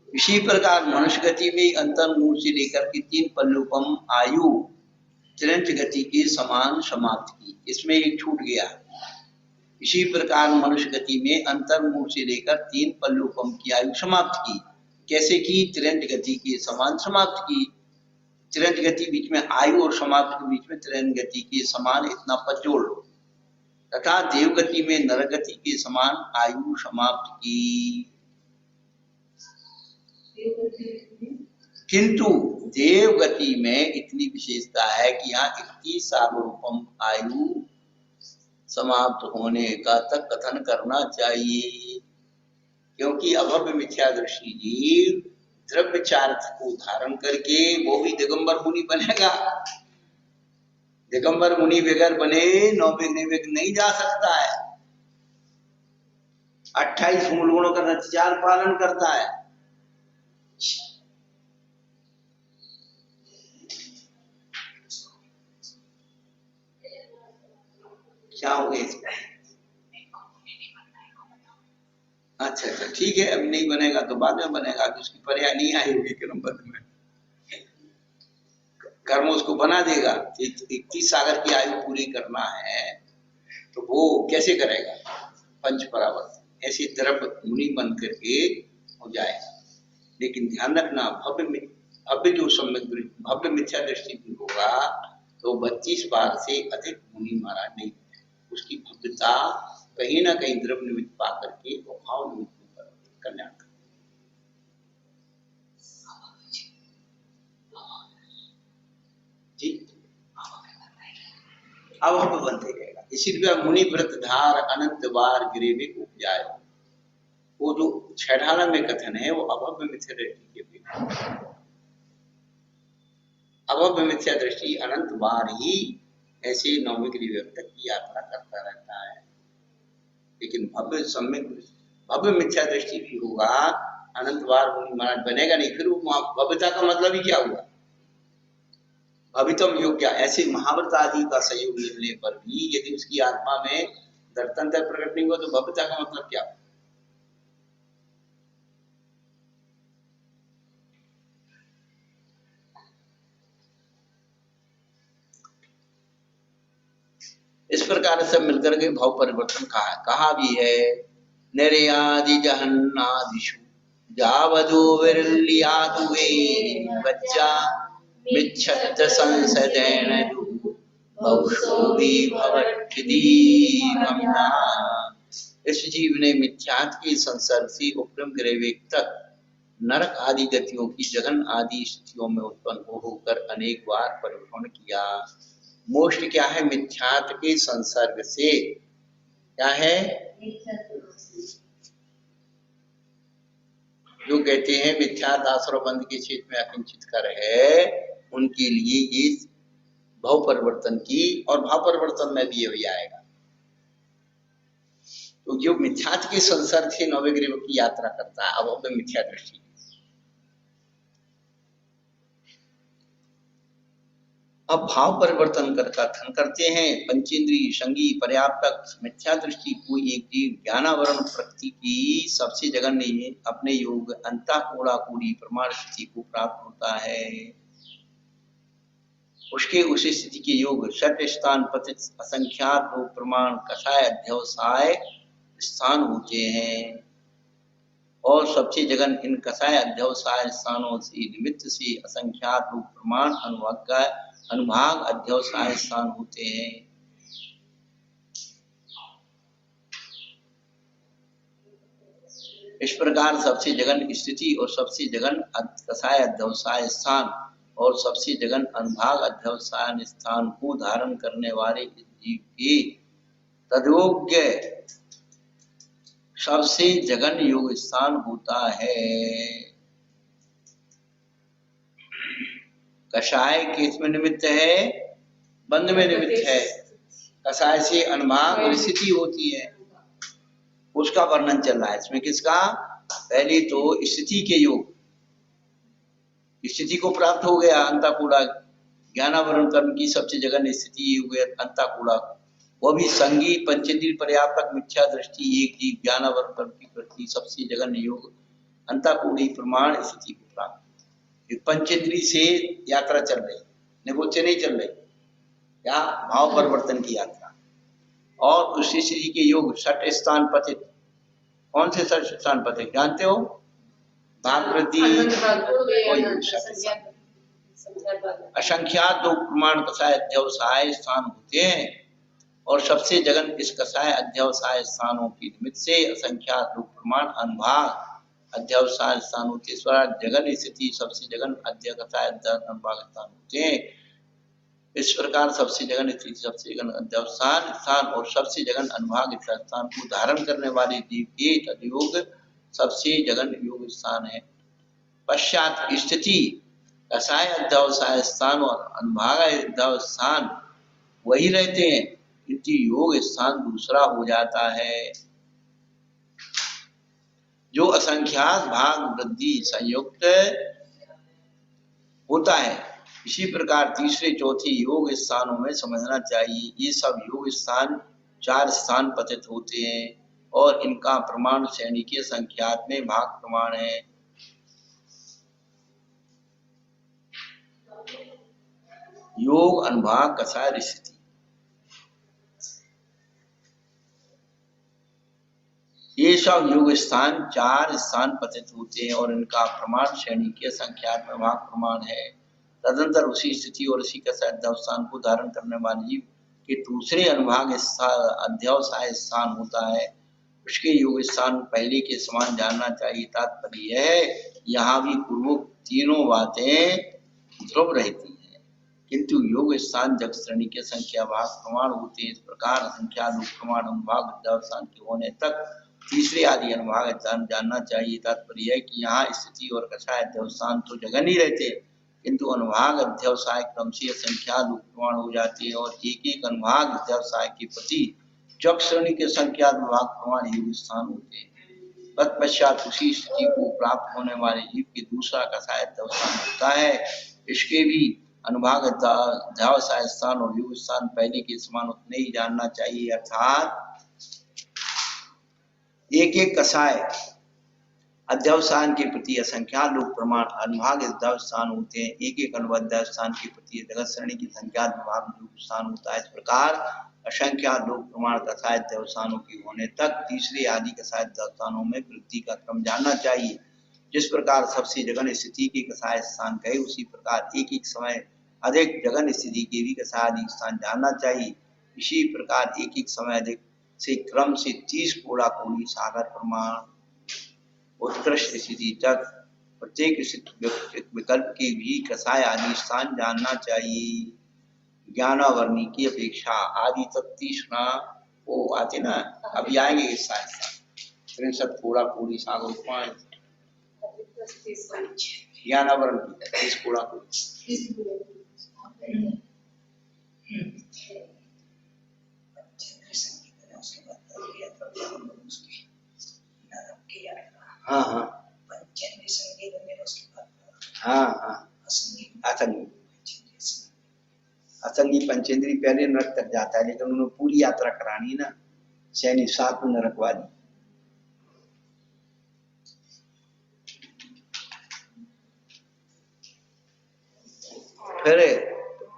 इसी प्रकार मनुष्य गति में अंतर्मुख से लेकर के 3 पल्लोपम आयु तिरंज गति के समान समाप्त की। इसमें एक छूट गया। इसी प्रकार मनुष्य गति में अंतर्मुख से लेकर 3 पल्लोपम की आयु समाप्त की। कैसे की? तिरंज गति के समान समाप्त की। तिरंज गति बीच में आयु और समाप्त के बीच में तिरंज गति के समान इतना पद जोड़ लो। तथा देवगति में नरगति के समान आयु समाप्त की। किंतु देवगति में इतनी विशेषता है कि यहाँ 21 सालोपम आयु समाप्त होने का तक कथन करना चाहिए। क्योंकि अभव्य मिथ्या दृष्टि जीव द्रव्य चार्थ को धारण करके वो भी दिगंबर मुनि बनेगा। दिगंबर मुनि बगैर बने नौविग निर्विघ्न नहीं जा सकता है। 28 मूल गुणों का रचचार पालन करता है। क्या हो गया इसमें? अच्छा अच्छा ठीक है, अभी नहीं बनेगा तो बाद में बनेगा, उसकी पर्याय नहीं आई होगी क्रमबद्ध में। कर्म उसको बना देगा। 31 सागर की आयु पूरी करना है तो वो कैसे करेगा? पंच परावर्तन ऐसे द्रव्य मुनि बन करके हो जाएगा। लेकिन ध्यान रखना, भव्य जो सम्यक भव्य मिथ्या दृष्टि भी होगा तो 32 बार से अधिक मुनि महाराज नहीं, उसकी भव्यता कहीं ना कहीं द्रव्य निमित्त पा करके वो भाव निमित्त कल्याण कर। जी अब हम बनते रहेगा। इसीलिए मुनि व्रत धार अनंत बार गिरेवे उपजाए, वो जो 18 में कथन है वो अभव्य मिथ्या दृष्टि के अभव्य मिथ्या दृष्टि अनंत बार ही ऐसे नौमिक तक की यात्रा करता रहता है। लेकिन भव्य सम्यक भव्य मिथ्या दृष्टि भी होगा, अनंत बार मुनि महाराज बनेगा नहीं। फिर वो भव्यता का मतलब ही क्या हुआ? भवितम योग्य, ऐसे महाव्रत आदि का सहयोग मिलने पर भी यदि उसकी आत्मा में दर्तनता प्रकट नहीं हुआ तो भव्यता का मतलब क्या? इस प्रकार से मिलकर के भाव परिवर्तन कहा भी है। निर्यादि जहन्नादिषु जावदो विरल्यादुवे बच्चा मिच्छत संसदेन बहुशो विभवति ममना। इस जीव ने मिथ्यात्व के संसर्ग से उपरम ग्रेवेक तक नरक आदि गतियों की जघन आदि स्थितियों में उत्पन्न होकर अनेक बार परिभ्रमण किया। मोक्ष क्या है? मिथ्यात्व के संसर्ग से। क्या है? जो कहते हैं मिथ्यात्व आश्रय बंध के क्षेत्र में अकिंचित कर है, उनके लिए ये भाव परिवर्तन की, और भाव परिवर्तन में भी ये भी आएगा। तो जो मिथ्यात्व के संसर्ग से नवग्रीव की यात्रा करता है, अब अपने मिथ्या दृष्टि। अब भाव परिवर्तन करते हैं। पंचेंद्रिय संगी पर्याप्तक मिथ्या दृष्टि कोई एक जीव ज्ञानावरण प्रकृति की सबसे जघन नहीं अपने योग अंतःकोणाकूड़ी प्रमाण स्थिति को प्राप्त होता है। उसके उस स्थिति के योग षट स्थान पतित असंख्यात रूप प्रमाण कषाय अध्यवसाय स्थान होते हैं, और सबसे जघन इन कषाय अध्यवसाय स्थानों से निमित्त से असंख्यात रूप प्रमाण अनुभाग अध्यवसाय स्थान होते हैं। इस प्रकार सबसे जघन स्थिति और सबसे जघन कषाय अध्यवसाय स्थान और सबसे जघन अनुभाग अध्यवसाय स्थान को धारण करने वाले जीव के तदयोग्य सबसे जघन योग स्थान होता है। कषाय किस में निमित्त है? बंध में निमित्त है। कषाय से अनुभाग और स्थिति होती है, उसका वर्णन चल रहा है इसमें। किसका? पहले तो स्थिति के योग, स्थिति को प्राप्त हो गया अंताकूड़ा, ज्ञानावरण कर्म की सबसे जघन स्थिति हो गया अंताकूड़ा, वो भी संगी पंचेंद्रिय पर्याप्तक मिथ्या दृष्टि एक जीव ज्ञानावरण कर्म की प्रति सबसे जघन योग अंताकूड़ी प्रमाण स्थिति को प्राप्त। पंचेंद्रिय से यात्रा चल रही, निगोचे नहीं चल रही, या भाव परिवर्तन की यात्रा। और उस स्थिति के योग षट स्थान पतित। कौन से षट स्थान पतित जानते हो? भागवती असंख्यात दो प्रमाण कषाय अध्यवसाय स्थान होते हैं, और सबसे जघन इस कषाय अध्यवसाय स्थानों की निमित्त से असंख्यात रूप प्रमाण अनुभाग अध्यवसाय स्थान होते हैं। जघन स्थिति सबसे जघन कषाय अनुभाग स्थान होते हैं। इस प्रकार सबसे जघन स्थिति सबसे जघन अध्यवसाय स्थान और सबसे जघन अनुभाग स्थान को धारण करने वाले जीव के तदयोग सबसे जघन्य योग स्थान है। पश्चात स्थिति कसाय अध्यवसाय स्थान और अनुभाग अध्यवस्थान वही रहते हैं, किंतु योग स्थान दूसरा हो जाता है जो असंख्यात भाग वृद्धि संयुक्त होता है। इसी प्रकार तीसरे चौथे योग स्थानों में समझना चाहिए। ये सब योग स्थान 4 स्थान पतित होते हैं और इनका प्रमाण श्रेणी के संख्यात में भाग प्रमाण है। योग अनुभाग कसाय स्थिति। ये सब योग स्थान 4 स्थान पतित होते हैं और इनका प्रमाण श्रेणी के संख्यात में भाग प्रमाण है। तदंतर उसी स्थिति और उसी कसाय अध्यवस्थान को धारण करने वाले जीव के दूसरे अनुभाग अध्यवसाय स्थान होता है, उसके योग स्थान पहले के समान जानना चाहिए। तात्पर्य यह है यहाँ भी पूर्वोक्त तीनों बातें ध्रुव रहती हैं, किंतु योग स्थान जग श्रेणी के संख्या भाग प्रमाण होते हैं। इस प्रकार संख्या लोक प्रमाण अनुभाग अध्यवस्थान के होने तक तीसरे आदि अनुभाग जानना चाहिए। तात्पर्य है कि यहाँ स्थिति और कसाय अध्यवस्थान तो जगन ही रहते हैं, किंतु अनुभाग अध्यवसाय क्रम से संख्या लोक प्रमाण हो जाती है और एक एक अनुभाग अध्यवसाय के प्रति जग श्रेणी के संख्या भाग प्रमाण योग स्थान होते हैं। तत्पश्चात उसी स्थिति को प्राप्त होने वाले जीव के दूसरा कसाय अध्यवस्थान होता है। इसके भी अनुभाग अध्यवसाय स्थान और योग स्थान पहले के समान उतने ही जानना चाहिए। अर्थात एक एक कसाय अध्यवस्थान के प्रति असंख्या लोक प्रमाण अनुभाग अध्यवस्थान होते हैं। एक एक अनुभाग अध्यवस्थान के प्रति जगत श्रेणी की संख्या अनुभाग योग स्थान होता है। इस प्रकार असंख्या लोक प्रमाण कसाय अध्यवस्थानों के होने तक तीसरे आदि कसाय अध्यवस्थानों में वृद्धि का क्रम जानना चाहिए। जिस प्रकार सबसे जघन्य स्थिति के कसाय स्थान कहे, उसी प्रकार एक एक समय अधिक जघन्य स्थिति के भी कसाय आदि स्थान जानना चाहिए। इसी प्रकार एक एक समय अधिक से क्रम से 30 कोड़ा कोड़ी सागर प्रमाण उत्कृष्ट स्थिति तक प्रत्येक विकल्प के भी कसाय आदि स्थान जानना चाहिए। ज्ञानावरणी की अपेक्षा आदि तक 30 ना वो आते ना, अभी आएंगे इस साल 63 कोड़ा कोड़ी सागर प्रमाण ज्ञानावरण 30 कोड़ा कोड़ी। हाँ हाँ हाँ हाँ असंगी पंचेंद्री पहले नरक तक जाता है, लेकिन उन्होंने पूरी यात्रा करानी ना, सैनी 7 नरक वाली। फिर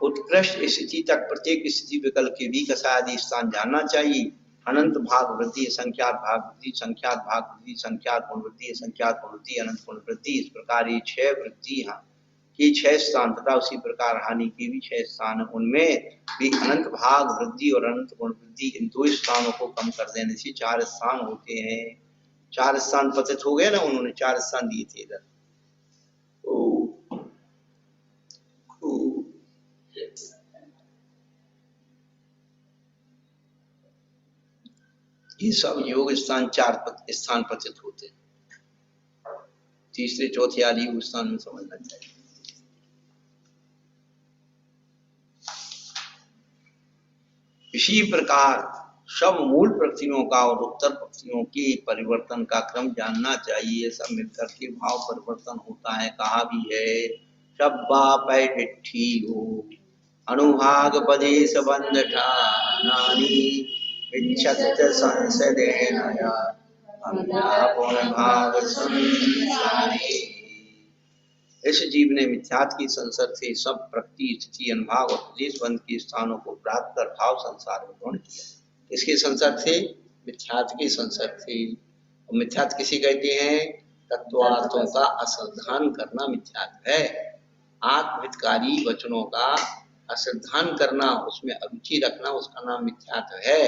उत्कृष्ट स्थिति तक प्रत्येक स्थिति विकल्प के भी कसाय आदि स्थान जानना चाहिए। अनंत भाग वृद्धि, संख्यात भाग वृद्धि, संख्यात भाग वृद्धि, संख्यात गुण वृद्धि, संख्यात गुण वृद्धि, अनंत गुण वृद्धि, इस प्रकार ये 6 वृद्धि की 6 स्थान तथा उसी प्रकार हानि के भी 6 स्थान, उनमें भी अनंत भाग वृद्धि और अनंत गुण वृद्धि इन 2 स्थानों को कम कर देने से 4 स्थान होते हैं। 4 स्थान पतित हो गए ना, उन्होंने 4 स्थान दिए थे इधर। ये सब योग स्थान 4 स्थान पतित होते हैं। तीसरे चौथे आदि योग स्थान में समझना चाहिए। इसी प्रकार सब मूल प्रकृतियों का और उत्तर प्रकृतियों के परिवर्तन का क्रम जानना चाहिए। सब मिलकर के भाव परिवर्तन होता है। कहा भी है सब बापै डिट्ठी हो अनुभाग पदेश बंध ठानानी इच्छत संसदेन भाग संसारी। इस जीव ने मिथ्यात की संसद से सब प्रकृति स्थिति अनुभाग और प्रदेश बंध के स्थानों को प्राप्त कर भाव संसार में ग्रहण किया। इसके संसद से मिथ्यात की संसद से, और मिथ्यात किसे कहते हैं? तत्वार्थों का अश्रद्धान करना मिथ्यात है। आत्महितकारी वचनों का अश्रद्धान करना, उसमें अरुचि रखना, उसका नाम मिथ्यात है।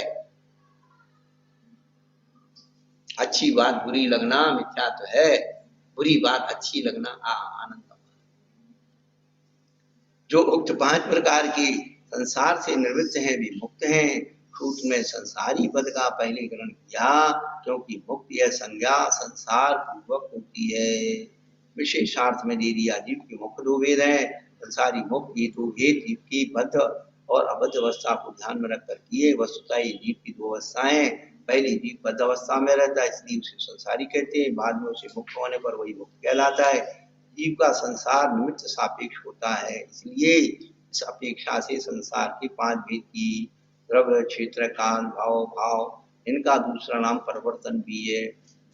अच्छी बात बुरी लगना मिथ्यात है, बुरी बात अच्छी लगना आनंद। जो उक्त 5 प्रकार के संसार से निवृत्त हैं, भी मुक्त हैं, सूत्र में संसारी पद का पहले ग्रहण किया, क्योंकि मुक्ति यह संज्ञा संसार पूर्वक होती है। विशेषार्थ में दे दिया, जीव के मुख्य दो भेद हैं। संसारी मुक्त ये दो भेद जीव की बद्ध और अबद्ध अवस्था को ध्यान में रखकर किए। वस्तुतः ये जीव की दो अवस्थाएं, पहली जीव बद्ध अवस्था में रहता है इसलिए उसे संसारी कहते हैं, बाद में उसे मुक्त होने पर वही मुक्त कहलाता है। जीव का संसार निमित्त सापेक्ष होता है, इसलिए इस अपेक्षा से संसार के 5 भेद की द्रव्य, क्षेत्र, काल, भाव, भाव इनका दूसरा नाम परिवर्तन भी है।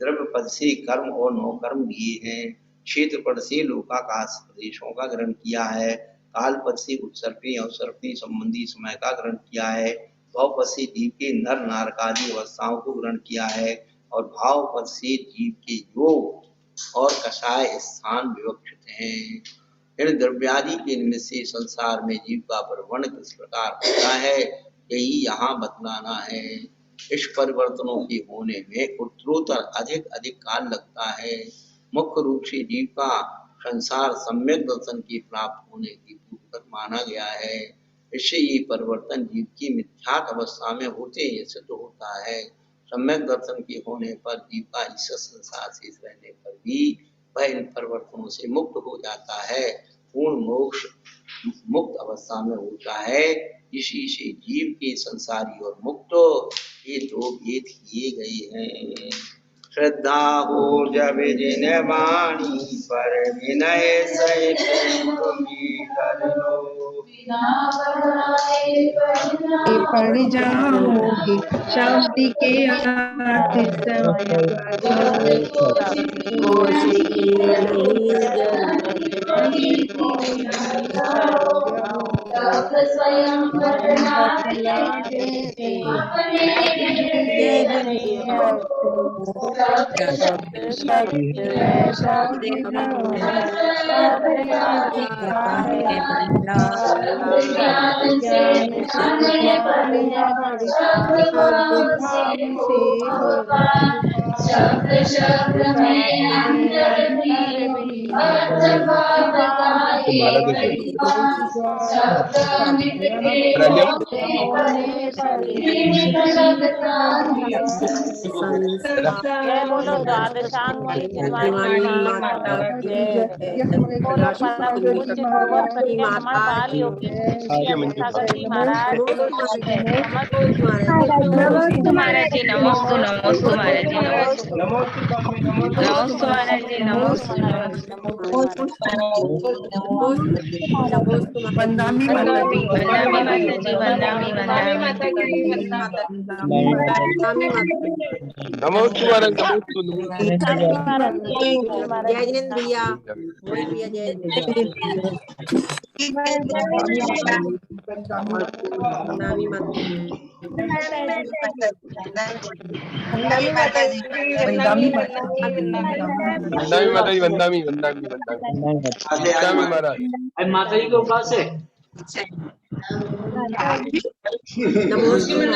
द्रव्य पद से कर्म और नौ कर्म लिए हैं। क्षेत्र पद से लोकाकाश प्रदेशों का ग्रहण किया है। काल पद से उत्सर्पी अवसर्पी संबंधी समय का ग्रहण किया है। भाव पद से जीव के नर नारकादि अवस्थाओं को ग्रहण किया है। और भाव पद से जीव के योग और कषाय स्थान विवक्षित हैं। इन द्रव्यादि के निमित्त से संसार में जीव का परिवर्तन किस प्रकार होता है, यही यहाँ बतलाना है। इस परिवर्तनों के होने में उत्तरोत्तर अधिक अधिक काल लगता है। मुख्य रूप से जीव का संसार सम्यक दर्शन के प्राप्त होने की पूर्वक माना गया है। इससे ये परिवर्तन जीव की मिथ्यात्व अवस्था में होते ही सिद्ध होता है। सम्यक दर्शन के होने पर जीव का इस संसार से रहने पर भी वह इन परिवर्तनों से मुक्त हो जाता है, पूर्ण मोक्ष मुक्त अवस्था में होता है। इसी से जीव के संसारी और मुक्त ये दो भेद किए गए हैं। श्रद्धा हो जब जिन वाणी पर विनय सहित कर लो, पढ़ जाओगे शब्द के अर्थ स्वयं शब्द शब्द में अंतर भी अर्थ भाव का शब्द अमृत के होने पर लगता जय बोलो द्वादशांगी शिवानी माता की जय। बोलो परम पूज्य कुंवर कन्या कमल बाल योगी सागर जी महाराज नमस्ते महाराज जी, नमस्ते नमस्ते महाराज जी, नमस्ते नमस्ते महाराज जी, नमस्ते वंदामी माता जी, वंदामी माता जी, वंदामी वंदामी माता जी, नमस्ते महाराज, जय जिनेंद्र भैया, भैया जय वंदामी माता जी, वंदामी माता जी, वंदामी महाराज। माता जी के उपास है। नमस्ते।